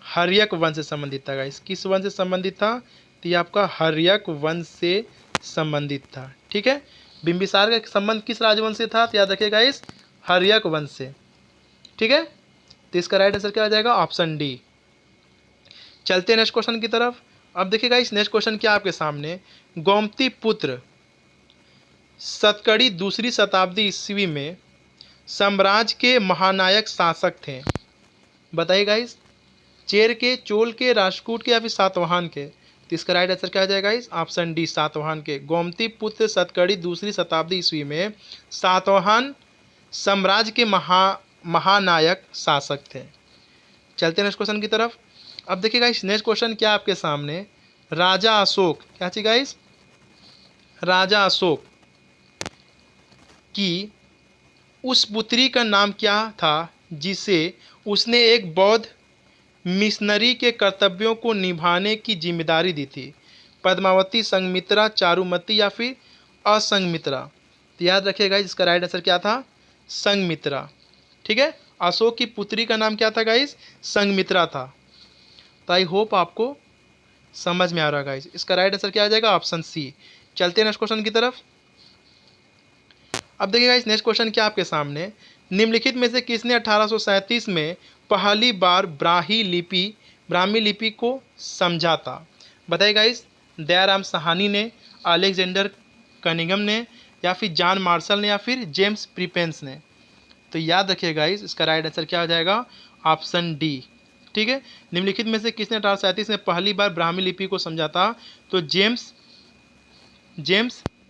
हर्यक वंश से संबंधित था गाइस। किस वंश से संबंधित था? तो ये आपका हर्यक वंश से संबंधित था। ठीक है, बिंबिसार का संबंध किस राजवंश से था? तो याद रखिए गाइस, हर्यक वंश से। ठीक है, तो इसका राइट आंसर क्या आ जाएगा? Option D. चलते हैं नेक्स्ट क्वेश्चन की तरफ। अब देखिए गाइस नेक्स्ट क्वेश्चन क्या आपके सामने, गोमती पुत्र सतकड़ी दूसरी शताब्दी ईस्वी में साम्राज्य के महानायक शासक थे? बताइए गाइस, चेर के, चोल के, राष्ट्रकूट के या फिर सातवाहन के? तो इसका राइट आंसर क्या आ जाएगा इस? ऑप्शन डी सातवाहन के। गोमती पुत्र सतकड़ी दूसरी शताब्दी ईस्वी में सातवाहन साम्राज्य के महानायक शासक थे। चलते हैं नेक्स्ट क्वेश्चन की तरफ। अब देखिए गाइस नेक्स्ट क्वेश्चन क्या आपके सामने, राजा अशोक, क्या चाहिए गाइस? राजा अशोक की उस पुत्री का नाम क्या था जिसे उसने एक बौद्ध मिशनरी के कर्तव्यों को निभाने की जिम्मेदारी दी थी? पद्मावती, संघमित्रा, चारुमती या फिर असंघमित्रा? तो याद रखिएगा इसका राइट आंसर क्या था? संघमित्रा। ठीक है, अशोक की पुत्री का नाम क्या था गाइस? संघमित्रा था। तो आई होप आपको समझ में आ रहा है गाइस। इसका राइट आंसर क्या आ जाएगा? Option C. चलते हैं नेक्स्ट क्वेश्चन की तरफ। अब देखिए गाइस नेक्स्ट क्वेश्चन क्या आपके सामने, निम्नलिखित में से किसने 1837 में पहली बार ब्राह्मी लिपि को समझा था? बताइए गाइस, दयाराम साहनी ने, अलेक्जेंडर कनिंगम ने या फिर जॉन मार्शल ने या फिर जेम्स प्रिपेंस ने? तो याद रखिए गाइस, इसका राइट आंसर क्या हो जाएगा? Option D. ठीक है, निम्नलिखित में से किसने 1837 में पहली बार ब्राह्मी लिपि को समझा था? तो जेम्स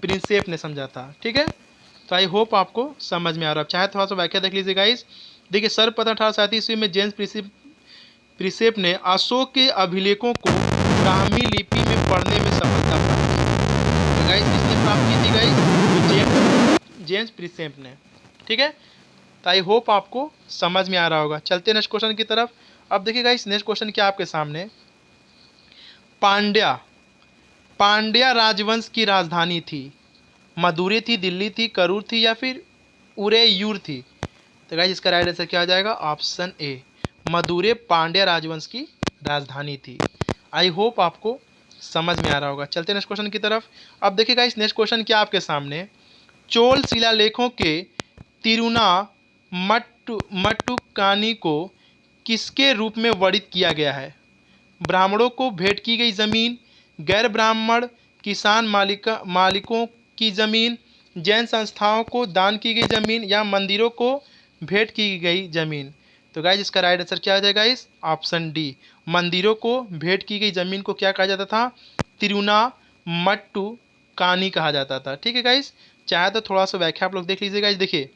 प्रिंसेप ने समझा था। ठीक है, तो आई होप आपको समझ में आ रहा है। चाहे थोड़ा सा व्याख्या देख लीजिए गाइस। देखिए सर्वप्रथम 1837 ईस्वी में जेम्स प्रिंसेप ने अशोक के अभिलेखों को ब्राह्मी लिपि में पढ़ने में सफलता प्राप्त की। तो गाइस किसने प्राप्त की थी गाइस? तो जेम्स प्रिंसेप ने। ठीक है, तो आई होप आपको समझ में आ रहा होगा। चलते हैं नेक्स्ट क्वेश्चन की तरफ। अब देखिए गाइस नेक्स्ट क्वेश्चन क्या आपके सामने, पांड्या राजवंश की राजधानी थी, मदुरै थी, दिल्ली थी, करूर थी या फिर उरेयूर थी? तो गाइस इसका राइट आंसर क्या आ जाएगा? ऑप्शन ए, मदुरै पांड्या राजवंश की राजधानी थी। आई होप आपको समझ में आ रहा होगा। चलते हैं नेक्स्ट क्वेश्चन की तरफ। अब देखिए गाइस नेक्स्ट क्वेश्चन क्या आपके सामने, चोल शिलालेखों के तिरुना मट्टुकानी को किसके रूप में वर्णित किया गया है? ब्राह्मणों को भेंट की गई जमीन, गैर ब्राह्मण किसान मालिकों की जमीन, जैन संस्थाओं को दान की गई जमीन, या मंदिरों को भेंट की गई जमीन। तो गाइज इसका राइट आंसर क्या आ जाएगा? इस ऑप्शन डी, मंदिरों को भेंट की गई जमीन को क्या कहा जाता था? तिरुना मट्टू कानी कहा जाता था। ठीक है गाइज, चाहे तो थोड़ा सा व्याख्या आप लोग देख लीजिएगा। देखिए,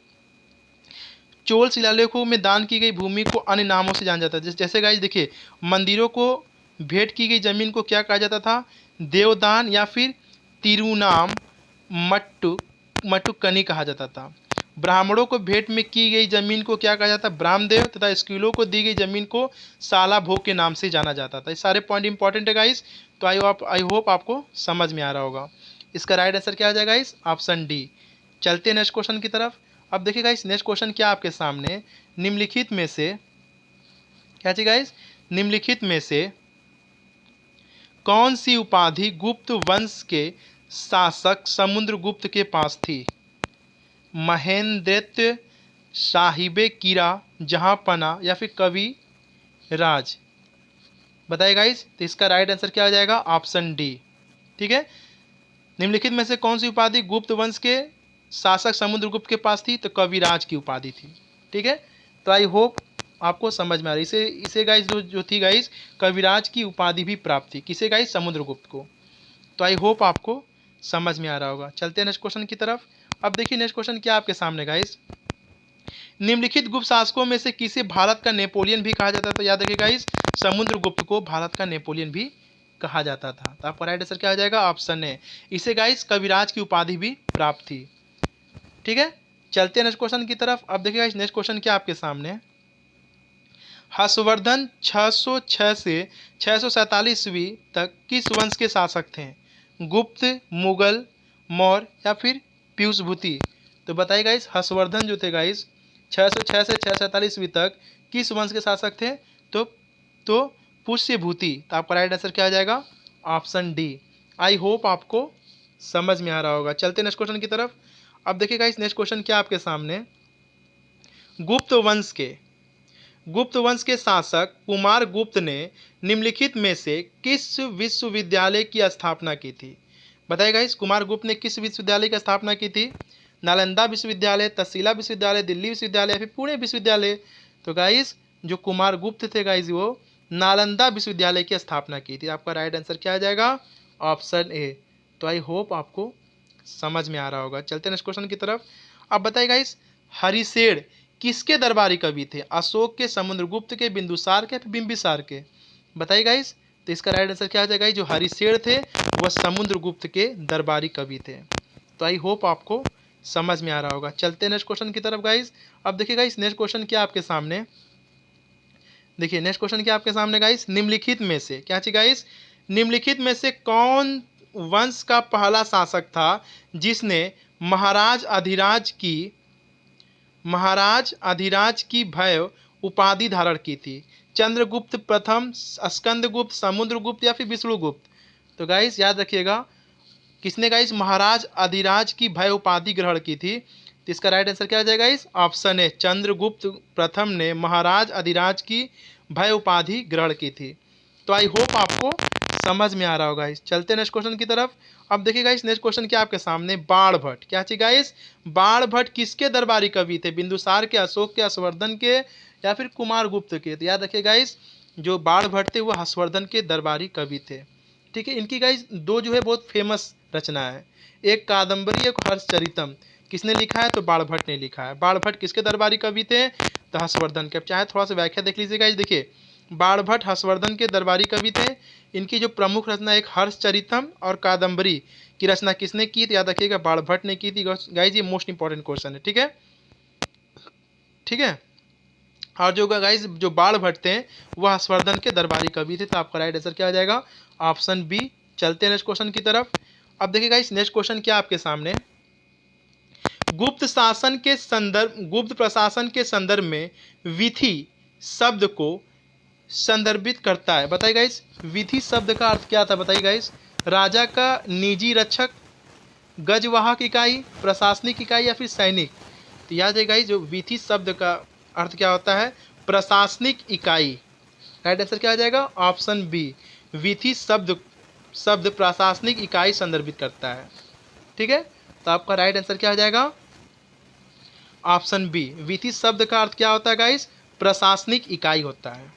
चोल शिलालेखों में दान की गई भूमि को अन्य नामों से जाना जाता है। जैसे गाइज देखिए, मंदिरों को भेंट की गई जमीन को क्या कहा जाता था? देवदान या फिर तिरुनाम मट्टुकनी कहा जाता था। ब्राह्मणों को भेंट में की गई जमीन को क्या कहा जाता? ब्राह्मदेव, तथा स्कूलों को दी गई जमीन को साला भोग के नाम से जाना जाता था। ये सारे पॉइंट इंपॉर्टेंट है गाइस, तो आई होप आपको समझ में आ रहा होगा। इसका राइट आंसर क्या आ जाएगा? इस ऑप्शन डी। चलते हैं नेक्स्ट क्वेश्चन की तरफ। अब देखिए गाइस, नेक्स्ट क्वेश्चन क्या आपके सामने, निम्नलिखित में से क्या चाहिए गाइस? निम्नलिखित में से कौन सी उपाधि गुप्त वंश के शासक समुद्रगुप्त के पास थी? महेंद्रत्व, साहिबे किरा, जहांपना, या फिर कवि राज? बताइए गाइस, तो इसका राइट आंसर क्या आ जाएगा? Option D. ठीक है, निम्नलिखित में से कौन सी उपाधि गुप्त वंश के शासक समुद्रगुप्त के पास थी? तो कविराज की उपाधि थी। ठीक है, तो आई होप आपको समझ में आ रही। इसे गाइस जो थी गाइस, कविराज की उपाधि भी प्राप्त थी। किसे गाइस? समुद्रगुप्त को। तो आई होप आपको समझ में आ रहा होगा। चलते हैं नेक्स्ट क्वेश्चन की तरफ। अब देखिए नेक्स्ट क्वेश्चन क्या आपके सामने गाइस, निम्नलिखित गुप्त शासकों में से किसे भारत का नेपोलियन भी कहा जाता था? याद रखिए गाइस, समुद्रगुप्त को भारत का नेपोलियन भी कहा जाता था। तो आपका राइट आंसर क्या आ जाएगा? Option A. इसे गाइस कविराज की उपाधि भी प्राप्त थी। ठीक है, चलते हैं नेक्स्ट क्वेश्चन की तरफ। अब देखिए गाइस, नेक्स्ट क्वेश्चन क्या आपके सामने, हर्षवर्धन 606 से 647 ईस्वी तक किस वंश के शासक थे? गुप्त, मुगल, मौर्य, या फिर पीयूषभूति? तो बताइए गाइस, हर्षवर्धन जो थे गाइस 606 से 647 ईस्वी तक किस वंश के शासक थे? तो तो पुष्यभूति। तो आपका राइट आंसर क्या आ जाएगा? Option D. आई होप आपको समझ में आ रहा होगा। चलते नेक्स्ट क्वेश्चन की तरफ। अब देखिए गाइस, नेक्स्ट क्वेश्चन क्या आपके सामने, गुप्त वंश के शासक कुमार गुप्त ने निम्नलिखित में से किस विश्वविद्यालय की स्थापना की थी? बताइए गाइस, कुमार गुप्त ने किस विश्वविद्यालय की स्थापना की थी? नालंदा विश्वविद्यालय, तक्षशिला विश्वविद्यालय, दिल्ली विश्वविद्यालय, या फिर पुणे विश्वविद्यालय? तो गाइस, जो कुमार गुप्त थे गाइस, वो नालंदा विश्वविद्यालय की स्थापना की थी। आपका राइट आंसर क्या आ जाएगा? Option A. तो आई होप आपको समझ में आ रहा होगा। चलते हैं नेक्स्ट क्वेश्चन की तरफ। अब बताइए गाइस, हरिशेर किसके दरबारी कवि थे? अशोक के, समुद्रगुप्त के, बिंदुसार के, बिंबिसार के? बताइए गाइस, तो इसका राइट आंसर क्या आ जाएगा? जो हरिशेर थे वह समुद्रगुप्त के दरबारी कवि थे। तो आई होप आपको समझ में आ रहा होगा। चलते हैं नेक्स्ट क्वेश्चन की तरफ गाइस। अब देखिए गाइस, नेक्स्ट क्वेश्चन क्या आपके सामने, देखिए नेक्स्ट क्वेश्चन क्या आपके सामने गाइस, निम्नलिखित में से क्या चाहिए गाइस, निम्नलिखित में से कौन वंश का पहला शासक था जिसने महाराज अधिराज की भैव उपाधि धारण की थी? चंद्रगुप्त प्रथम, स्कंदगुप्त, समुद्रगुप्त, या फिर विष्णुगुप्त? तो गाइस याद रखिएगा, किसने गाइस महाराज अधिराज की भय उपाधि ग्रहण की थी? तो इसका राइट आंसर क्या आ जाएगा? इस ऑप्शन है, चंद्रगुप्त प्रथम ने महाराज अधिराज की भय उपाधि ग्रहण की थी। तो आई होप आपको समझ में आ रहा होगा। इस चलते नेक्स्ट क्वेश्चन की तरफ। अब देखिए गाइस, नेक्स्ट क्वेश्चन क्या आपके सामने, बाणभट्ट क्या चाहिए गाइस, बाणभट्ट किसके दरबारी कवि थे? बिंदुसार के, अशोक के, हर्षवर्धन के, या फिर कुमार गुप्त के? तो याद रखिए गाइस, जो बाणभट्ट थे वो हर्षवर्धन के दरबारी कवि थे। ठीक है, इनकी गाइस दो जो है बहुत फेमस रचना है, एक कादम्बरी, एक हर्षचरितम। किसने लिखा है? तो बाणभट्ट ने लिखा है। बाणभट्ट किसके दरबारी कवि थे? तो हर्षवर्धन के। अब चाहे थोड़ा सा व्याख्या देख लीजिएगा। इस देखिए, बाणभट्ट हर्षवर्धन के दरबारी कवि थे। इनकी जो प्रमुख रचना, एक हर्षचरितम और कादम्बरी की रचना किसने की? तो याद रखिएगा बाणभट्ट ने की थी। गाइज ये मोस्ट इंपॉर्टेंट क्वेश्चन है। ठीक है, ठीक है। और जो गाइज जो बाणभट्ट थे वह हर्षवर्धन के दरबारी कवि थे। तो आपका राइट आंसर क्या आ जाएगा? Option B. चलते हैं नेक्स्ट क्वेश्चन की तरफ। अब देखिए गाइस, नेक्स्ट क्वेश्चन क्या आपके सामने, गुप्त प्रशासन के संदर्भ में विधि शब्द को संदर्भित करता है। बताइए गाइस, विधि शब्द का अर्थ क्या था? बताइए गाइस, राजा का निजी रक्षक, गजवाहक इकाई, प्रशासनिक इकाई या फिर सैनिक। तो याद है गाइस, जो वीथी शब्द का अर्थ क्या होता है? प्रशासनिक इकाई। राइट आंसर क्या आ जाएगा? Option B. वीथी शब्द शब्द प्रशासनिक इकाई संदर्भित करता है। ठीक है, तो आपका राइट आंसर क्या आ जाएगा? Option B. वीथी शब्द का अर्थ क्या होता है गाइस? प्रशासनिक इकाई होता है।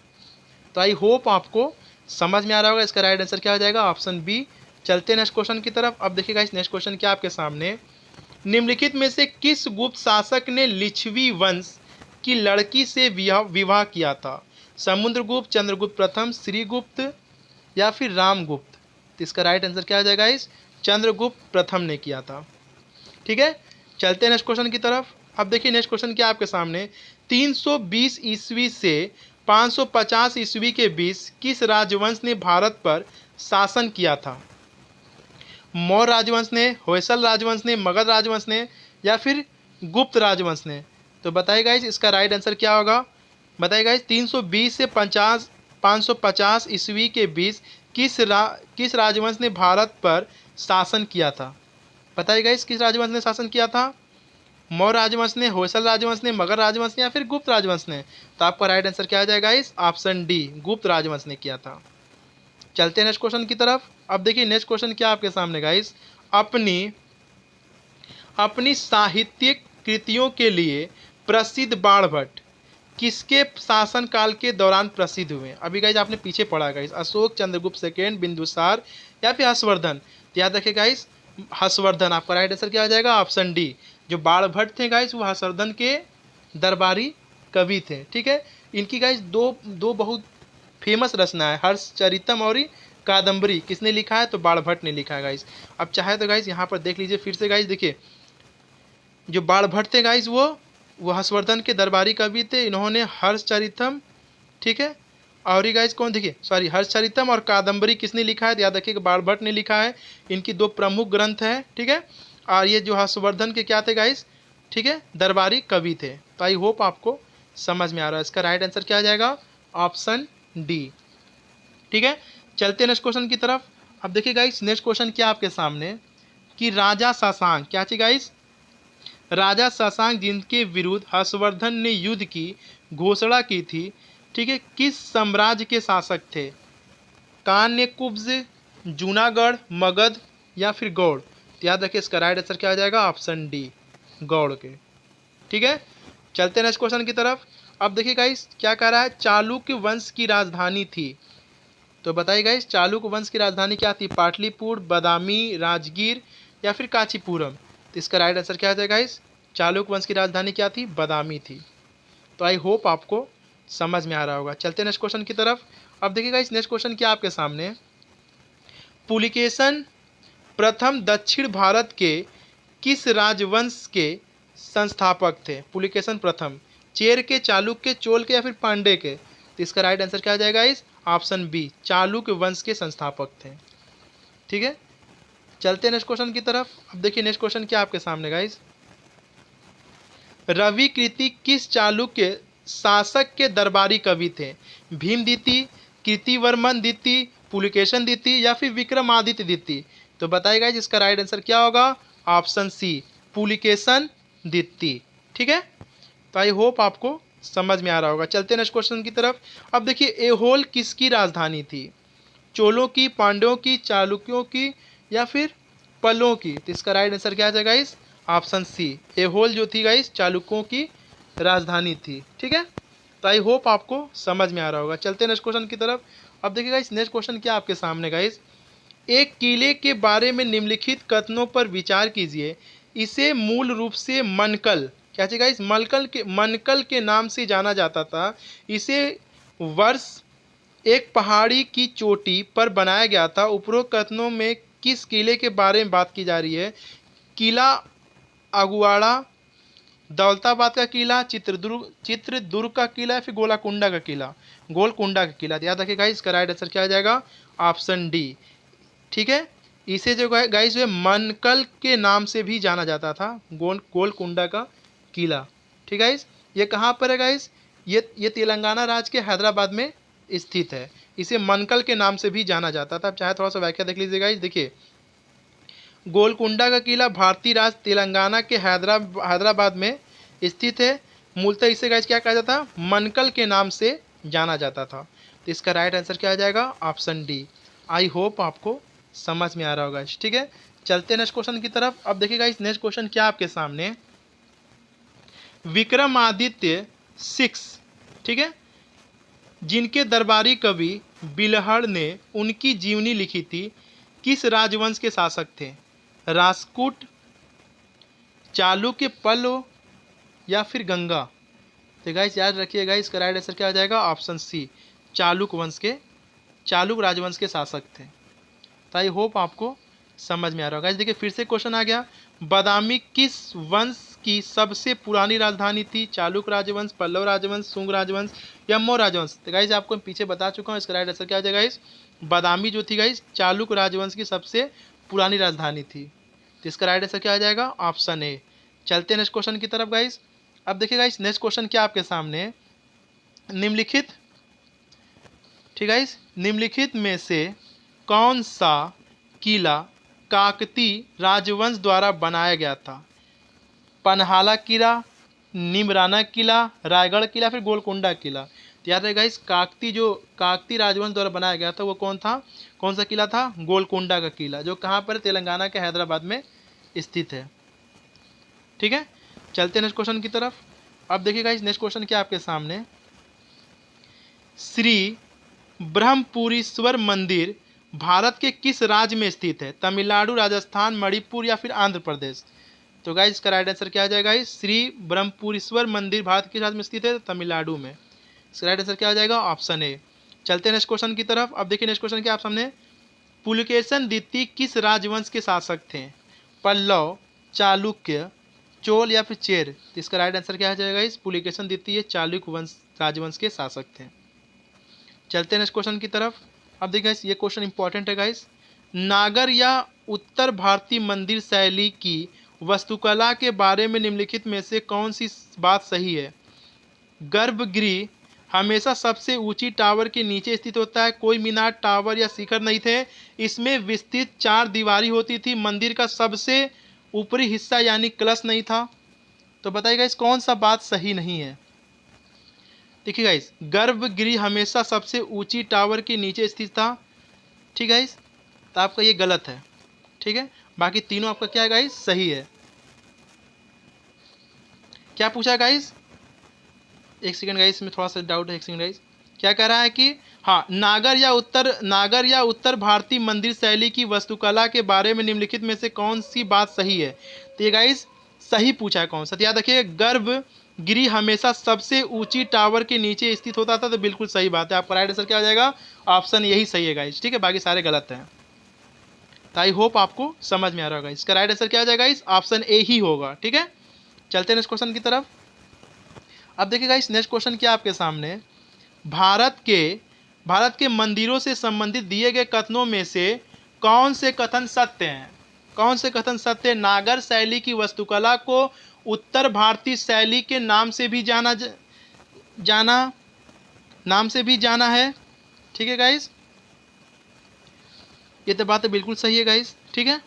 तो आई होप आपको समझ में आ रहा होगा। इसका राइट आंसर क्या हो जाएगा? Option B. चलते नेक्स्ट क्वेश्चन की तरफ। अब देखिए गाइस, नेक्स्ट क्वेश्चन क्या आपके सामने, निम्नलिखित में से किस गुप्त शासक ने लिच्छवी वंश की विवाह से विवाह किया था? समुद्रगुप्त, चंद्रगुप्त प्रथम, श्रीगुप्त या फिर रामगुप्त? तो इसका राइट आंसर क्या हो जाएगा गाइस? चंद्रगुप्त प्रथम ने किया था। ठीक है, चलते हैं नेक्स्ट क्वेश्चन की तरफ। अब देखिए नेक्स्ट क्वेश्चन क्या आपके सामने, 320 ईस्वी से 550 ईस्वी के बीच किस राजवंश ने भारत पर शासन किया था? मौर्य राजवंश ने, होयसल राजवंश ने, मगध राजवंश ने या फिर गुप्त राजवंश ने? तो बताइए गाइस, इसका राइट आंसर क्या होगा? बताइए गाइस, 320 से 550 ईस्वी के बीच किस राजवंश ने भारत पर शासन किया था? बताइए गाइस, किस राजवंश ने शासन किया था? मौर्य राजवंश ने, होयसल राजवंश ने, मगध राजवंश ने या फिर गुप्त राजवंश ने? तो आपका राइट आंसर क्या आ जाएगा गाइस? ऑप्शन डी, गुप्त राजवंश ने किया था। चलते हैं नेक्स्ट क्वेश्चन की तरफ। अब देखिए नेक्स्ट क्वेश्चन क्या आपके सामने गाइस, अपनी अपनी साहित्यिक कृतियों के लिए प्रसिद्ध बाणभट्ट किसके शासन काल के दौरान प्रसिद्ध हुए? अभी गाइस आपने पीछे पढ़ा गाइस, अशोक, चंद्रगुप्त सेकेंड, बिंदुसार या फिर हर्षवर्धन? तो याद रखिए गाइस, हर्षवर्धन। आपका राइट आंसर क्या आ जाएगा? Option D. जो बाणभट्ट थे गाइस, वो हर्षवर्धन के दरबारी कवि थे। ठीक है, इनकी गाइस दो दो बहुत फेमस रचना है, हर्षचरितम और कादम्बरी। किसने लिखा है? तो बाणभट्ट ने लिखा है गाइस। अब चाहे तो गाइस यहाँ पर देख लीजिए फिर से गाइस, देखिए जो बाणभट्ट थे गाइस, वो हर्षवर्धन के दरबारी कवि थे। इन्होंने हर्षचरितम, ठीक है, और ये गाइस कौन, देखिए सॉरी, हर्षचरितम और कादम्बरी किसने लिखा है? तो याद रखिए कि बाणभट्ट ने लिखा है। इनकी दो प्रमुख ग्रंथ है। ठीक है, और ये जो हर्षवर्धन के क्या थे गाइस? ठीक है, दरबारी कवि थे। तो आई होप आपको समझ में आ रहा है। इसका राइट आंसर क्या आ जाएगा? Option D. ठीक है, चलते नेक्स्ट क्वेश्चन की तरफ। अब देखिए गाइस, नेक्स्ट क्वेश्चन क्या आपके सामने, कि राजा शशांक, क्या चाहिए गाइस? राजा शशांक जिनके विरुद्ध हर्षवर्धन ने युद्ध की घोषणा की थी, ठीक है, किस साम्राज्य के शासक थे? कान्यकुब्ज, जूनागढ़, मगध या फिर गौड़? तो याद रखिए, इसका राइट आंसर क्या आ जाएगा? ऑप्शन डी, गौड़ के। ठीक है, चलते नेक्स्ट क्वेश्चन की तरफ। अब देखिए गाइस क्या कह रहा है, चालुक्य वंश की राजधानी थी। तो बताइए गाइस, चालुक्य वंश की राजधानी क्या थी? पाटलिपुत्र, बादामी, राजगीर या फिर कांचीपुरम? तो इसका राइट आंसर क्या आ जाएगा गाइस? चालुक्य वंश की राजधानी क्या थी? बादामी थी। तो आई होप आपको समझ में आ रहा होगा। चलते नेक्स्ट क्वेश्चन की तरफ। अब देखिए गाइस, नेक्स्ट क्वेश्चन क्या आपके सामने, पुलिकेशन प्रथम दक्षिण भारत के किस राजवंश के संस्थापक थे? पुलिकेशन प्रथम चेर के, चालुक्य के, चोल के या फिर पांडे के? तो इसका राइट आंसर क्या आ जाएगा इस? ऑप्शन बी, चालुक्य वंश के संस्थापक थे। ठीक है, चलते हैं नेक्स्ट क्वेश्चन की तरफ। अब देखिए नेक्स्ट क्वेश्चन क्या आपके सामने गाइस, रवि कृति किस चालुक्य शासक के दरबारी कवि थे? भीमदिति, कीर्तिवर्मन द्वितीय, पुलिकेशन द्वितीय या फिर विक्रमादित्य द्वितीय? तो बताइएगा इसका राइट आंसर क्या होगा? ऑप्शन सी, पुलिकेशन द्वितीय। ठीक है, तो आई होप आपको समझ में आ रहा होगा। चलते हैं नेक्स्ट क्वेश्चन की तरफ। अब देखिए, एहोल किसकी राजधानी थी? चोलों की, पांड्यों की, चालुक्यों की या फिर पल्लों की? तो इसका राइट आंसर क्या आ जाएगा गाइस? ऑप्शन सी, एहोल जो थी गाइस चालुक्यों की राजधानी थी। ठीक है, तो आई होप आपको समझ में आ रहा होगा। चलते हैं नेक्स्ट क्वेश्चन की तरफ। अब देखिए गाइस, नेक्स्ट क्वेश्चन क्या आपके सामने गाइस, एक किले के बारे में निम्नलिखित कथनों पर विचार कीजिए। इसे मूल रूप से मनकल, क्या चाहिए गाइस? मनकल के नाम से जाना जाता था। इसे वर्ष एक पहाड़ी की चोटी पर बनाया गया था। उपरोक्त कथनों में किस किले के बारे में बात की जा रही है? किला अगुआड़ा, दौलताबाद का किला, चित्रदुर्ग का किला या फिर गोलकुंडा का किला? गोलकुंडा का किला। याद रखिएगा, इसका राइट आंसर क्या आ जाएगा? Option D. ठीक है, इसे जो गाइस जो मनकल के नाम से भी जाना जाता था, गोलकुंडा का किला। ठीक है गाइस, ये कहाँ पर है गाइस? ये तेलंगाना राज्य के हैदराबाद में स्थित है। इसे मनकल के नाम से भी जाना जाता था। अब चाहे थोड़ा सा व्याख्या देख लीजिएगा गाइस। देखिए, गोलकुंडा का किला भारतीय राज्य तेलंगाना के हैदराबाद में स्थित है। मूलतः इसे गाइस क्या कहा जाता था, मनकल के नाम से जाना जाता था। तो इसका राइट आंसर क्या आ जाएगा, ऑप्शन डी। आई होप आपको समझ में आ रहा होगा। ठीक है, चलते नेक्स्ट क्वेश्चन की तरफ। अब देखिएगा इस नेक्स्ट क्वेश्चन क्या आपके सामने, विक्रमादित्य 6, ठीक है, जिनके दरबारी कवि बिलहड़ ने उनकी जीवनी लिखी थी, किस राजवंश के शासक थे? राष्ट्रकूट, चालुक्य, पल्लव या फिर गंगा? तो गाइस याद रखिएगा इसका राइट आंसर क्या आ जाएगा, ऑप्शन सी, चालुक राजवंश के शासक थे। तो आई होप आपको समझ में आ रहा होगा। देखिए फिर से क्वेश्चन आ गया, बादामी किस वंश की सबसे पुरानी राजधानी थी? चालुक राजवंश, पल्लव राजवंश, शुंग राजवंश या मौर्य राजवंश? तो गाइस आपको पीछे बता चुका हूँ, इसका राइट आंसर क्या आ जाएगा गाइस, बादामी जो थी गाइस चालुक राजवंश की सबसे पुरानी राजधानी थी। तो इसका राइट आंसर क्या आ जाएगा, ऑप्शन ए। चलते नेक्स्ट क्वेश्चन की तरफ गाइस। अब देखिए गाइस नेक्स्ट क्वेश्चन क्या आपके सामने, निम्नलिखित, ठीक है, निम्नलिखित में से कौन सा किला काकतीय राजवंश द्वारा बनाया गया था? पन्हाला किला, निमराना किला, रायगढ़ किला, फिर गोलकुंडा किला? तो याद रहेगा इस काकतीय राजवंश द्वारा बनाया गया था वो कौन सा किला था? गोलकुंडा का किला, जो कहाँ पर, तेलंगाना के हैदराबाद में स्थित है। ठीक है, चलते नेक्स्ट क्वेश्चन की तरफ। अब देखिएगा इस नेक्स्ट क्वेश्चन क्या आपके सामने, श्री ब्रह्मपुरीश्वर मंदिर भारत के किस राज्य में स्थित है? तमिलनाडु, राजस्थान, मणिपुर या फिर आंध्र प्रदेश? तो गाइस इसका राइट आंसर क्या आ जाएगा, श्री ब्रह्मपुरीश्वर मंदिर भारत के राज्य में स्थित है, तमिलनाडु में। इसका राइट आंसर क्या आ जाएगा, ऑप्शन ए। चलते नेक्स्ट क्वेश्चन की तरफ। अब देखिए नेक्स्ट क्वेश्चन क्या आप सामने, पुलकेशन द्वितीय किस राजवंश के शासक थे? पल्लव, चालुक्य, चोल या फिर चेर? तो इसका राइट आंसर क्या आ जाएगा, इस पुलकेशन द्वितीय चालुक्य वंश राजवंश के शासक थे। चलते हैं नेक्स्ट क्वेश्चन की तरफ। अब देखिए ये क्वेश्चन इंपॉर्टेंट है गाइस, नागर या उत्तर भारतीय मंदिर शैली की वास्तुकला के बारे में निम्नलिखित में से कौन सी बात सही है? गर्भगृह हमेशा सबसे ऊंची टावर के नीचे स्थित होता है, कोई मीनार, टावर या शिखर नहीं थे, इसमें विस्तृत 4 दीवारी होती थी, मंदिर का सबसे ऊपरी हिस्सा यानी कलश नहीं था। तो बताइए गाइस कौन सा बात सही नहीं है? देखिए गाइस, गर्भगृह हमेशा सबसे ऊंची टावर के नीचे स्थित था, ठीक है गाइस, तो आपका ये गलत है। ठीक है, बाकी तीनों आपका क्या है गाइस, सही है। क्या पूछा है गाइस, एक सेकंड गाइस, में थोड़ा सा डाउट है, एक सेकंड गाइस। क्या कह रहा है कि हाँ, नागर या उत्तर भारतीय मंदिर शैली की वास्तुकला के बारे में निम्नलिखित में से कौन सी बात सही है? तो ये गाइस सही पूछा है कौन सा, तो याद रखिए गर्भगृह हमेशा सबसे ऊंची टावर के नीचे स्थित होता था, तो बिल्कुल सही बात है। आपका राइट आंसर क्या हो जाएगा, ऑप्शन यही सही है गाइस। ठीक है, बाकी सारे गलत हैं। तो आई होप आपको समझ में आ रहा होगा, इसका राइट आंसर क्या हो जाएगा, इस ऑप्शन ए ही होगा। ठीक है, चलते हैं नेक्स्ट क्वेश्चन की तरफ। अब देखिएगा इस नेक्स्ट क्वेश्चन क्या आपके सामने, भारत के मंदिरों से संबंधित दिए गए कथनों में से कौन से कथन सत्य हैं? कौन से कथन सत्य? नागर शैली की वास्तुकला को उत्तर भारतीय शैली के नाम से भी जाना है। ठीक है गाइस, ये तो बात बिल्कुल सही है गाइस। ठीक है,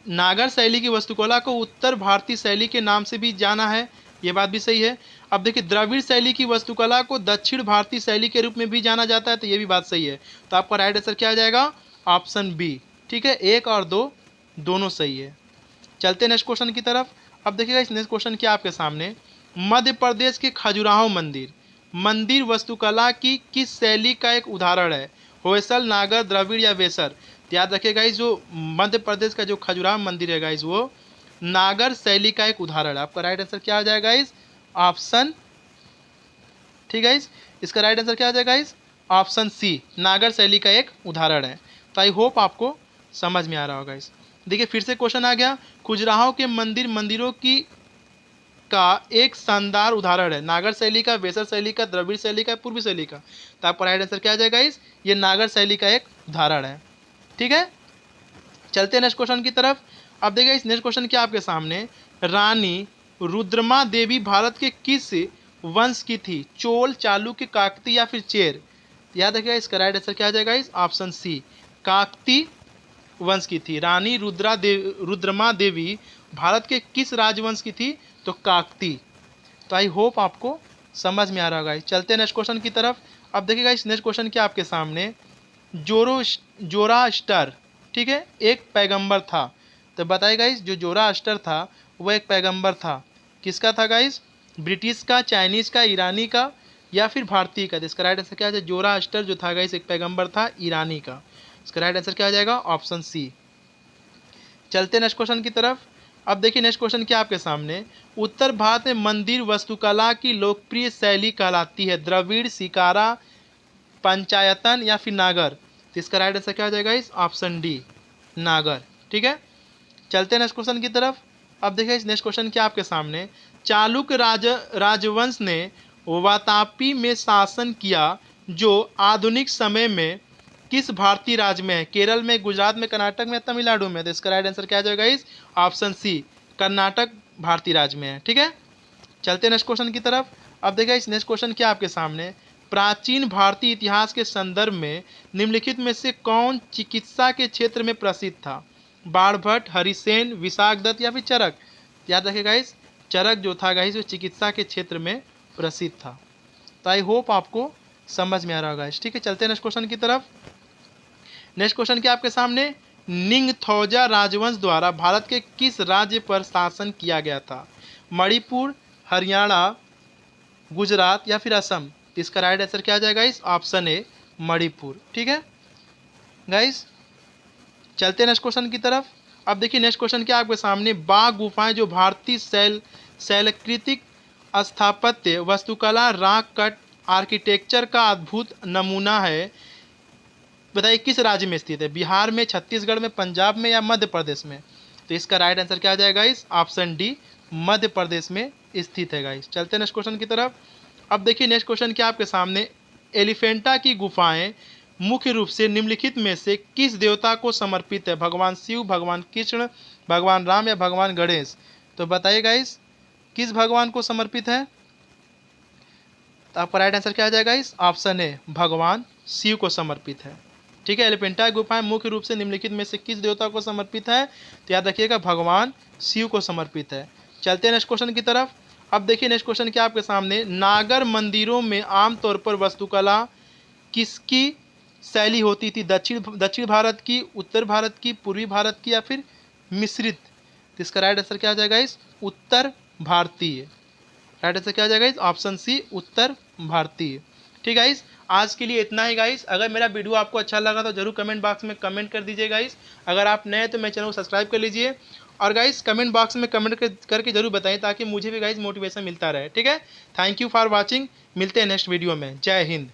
नागर शैली की वास्तुकला को उत्तर भारतीय शैली के नाम से भी जाना है, ये बात भी सही है। अब देखिए द्रविड़ शैली की वास्तुकला को दक्षिण भारतीय शैली के रूप में भी जाना जाता है, तो ये भी बात सही है। तो आपका राइट आंसर क्या आ जाएगा, ऑप्शन बी। ठीक है, 1 और 2 दोनों सही है। चलते नेक्स्ट क्वेश्चन की तरफ। अब देखिएगा इस नेक्स्ट क्वेश्चन क्या आपके सामने, मध्य प्रदेश के खजुराहो मंदिर वास्तुकला की किस शैली का एक उदाहरण है? होयसल, नागर, द्रविड़ या वेसर? तो याद रखिएगा इस जो मध्य प्रदेश का जो खजुराहो मंदिर है गाइस, वो नागर शैली का एक उदाहरण है। आपका राइट आंसर क्या आ जाएगा इस, ऑप्शन, ठीक है, इसका राइट आंसर क्या आ जाएगा इस, ऑप्शन सी, नागर शैली का एक उदाहरण है। तो आई होप आपको समझ में आ रहा होगा इस। देखिए फिर से क्वेश्चन आ गया, खजुराहो के मंदिरों की का एक शानदार उदाहरण है, नागर शैली का, वेसर शैली का, द्रविड़ शैली का, पूर्वी शैली का? तो आपका राइट आंसर क्या आ जाएगा इस, ये नागर शैली का एक उदाहरण है। ठीक है, चलते हैं नेक्स्ट क्वेश्चन की तरफ। अब देखिए इस नेक्स्ट क्वेश्चन क्या आपके सामने, रानी रुद्रमा देवी भारत के किस वंश की थी? चोल, चालुक्य, काकती या फिर चेर? याद रखिएगा इसका राइट आंसर क्या आ जाएगा इस, ऑप्शन सी, काकती वंश की थी? रानी रुद्रमा देवी भारत के किस राजवंश की थी? तो काकती। तो आई होप आपको समझ में आ रहा होगा। चलते हैं नेक्स्ट क्वेश्चन की तरफ। अब देखिएगा इस नेक्स्ट क्वेश्चन क्या आपके सामने, जोरास्टर, ठीक है, एक पैगंबर था। तो बताइए गाइस, जो जोरास्टर था वो एक पैगंबर था, किसका था गाइस? ब्रिटिश का, चाइनीज का, ईरानी का या फिर भारतीय का? तो इसका राइट आंसर क्या आ जाएगा? जोरास्टर जो था गाइस एक पैगंबर था ईरानी का। इसका राइट आंसर क्या आ जाएगा? Option C. चलते नेक्स्ट क्वेश्चन की तरफ। अब देखिए नेक्स्ट क्वेश्चन क्या आपके सामने, उत्तर भारत में मंदिर वास्तुकला की लोकप्रिय शैली कहलाती है? द्रविड़, सिकारा, पंचायतन या फिर नागर? तो इसका राइट आंसर क्या आ जाएगा? इस ऑप्शन डी, नागर। ठीक है, चलते हैं नेक्स्ट क्वेश्चन की तरफ। अब देखिए इस नेक्स्ट क्वेश्चन क्या आपके सामने, चालुक्य राजवंश ने वातापी में शासन किया जो आधुनिक समय में किस भारतीय राज्य में है? केरल में, गुजरात में, कर्नाटक में, तमिलनाडु में? तो इसका राइट आंसर क्या आ जाएगा? इस ऑप्शन सी, कर्नाटक भारतीय राज्य में है। ठीक है, चलते हैं नेक्स्ट क्वेश्चन की तरफ। अब देखिए इस नेक्स्ट क्वेश्चन क्या आपके सामने, प्राचीन भारतीय इतिहास के संदर्भ में निम्नलिखित में से कौन चिकित्सा के क्षेत्र में प्रसिद्ध था? बाणभट्ट, हरिसेन, विशाखदत्त या फिर चरक? याद रखिएगा इस चरक जो था गाइस वो चिकित्सा के क्षेत्र में प्रसिद्ध था। तो आई होप आपको समझ में आ रहा होगा। ठीक है, चलते हैं नेक्स्ट क्वेश्चन की तरफ। नेक्स्ट क्वेश्चन क्या आपके सामने, निंगथौजा राजवंश द्वारा भारत के किस राज्य पर शासन किया गया था? मणिपुर, हरियाणा, गुजरात या फिर असम? इसका राइट आंसर क्या आ जाएगा? इस ऑप्शन ए, मणिपुर। ठीक है गाइस, चलते हैं नेक्स्ट क्वेश्चन की तरफ। अब देखिए नेक्स्ट क्वेश्चन क्या आपके सामने, बाघ गुफाएं जो भारतीय शैलकृतिक स्थापत्य, वास्तुकला, रॉक कट आर्किटेक्चर का अद्भुत नमूना है, बताइए किस राज्य में स्थित है? बिहार में, छत्तीसगढ़ में, पंजाब में या मध्य प्रदेश में? तो इसका राइट आंसर क्या आ जाएगा? इस ऑप्शन डी, मध्य प्रदेश में स्थित है गाइस। चलते हैं नेक्स्ट क्वेश्चन की तरफ। अब देखिए नेक्स्ट क्वेश्चन क्या आपके सामने, एलिफेंटा की गुफाएं मुख्य रूप से निम्नलिखित में से किस देवता को समर्पित है? भगवान शिव, भगवान कृष्ण, भगवान राम या भगवान गणेश? तो बताइए गाइस किस भगवान को समर्पित है? तो आपका राइट आंसर क्या आ जाएगा? इस ऑप्शन ए, भगवान शिव को समर्पित है। ठीक है, एलिफेंटा गुफाएं मुख्य रूप से निम्नलिखित में से किस देवता को समर्पित है? तो याद रखिएगा भगवान शिव को समर्पित है। चलते हैं नेक्स्ट क्वेश्चन की तरफ। अब देखिए नेक्स्ट क्वेश्चन क्या आपके सामने, नागर मंदिरों में आमतौर पर वास्तुकला किसकी शैली होती थी? दक्षिण भारत की, उत्तर भारत की, पूर्वी भारत की या फिर मिश्रित? तो इसका राइट आंसर क्या आ जाएगा? इस उत्तर भारतीय। राइट आंसर क्या आ जाएगा? इस ऑप्शन सी, उत्तर भारतीय। ठीक है गाइस, आज के लिए इतना ही गाइस। अगर मेरा वीडियो आपको अच्छा लगा तो जरूर कमेंट बॉक्स में कमेंट कर दीजिए गाइस। अगर आप नए तो मेरे चैनल को सब्सक्राइब कर लीजिए और गाइस कमेंट बॉक्स में कमेंट करके जरूर बताएं ताकि मुझे भी गाइस मोटिवेशन मिलता रहे। ठीक है, थैंक यू फॉर वॉचिंग, मिलते हैं नेक्स्ट वीडियो में। जय हिंद।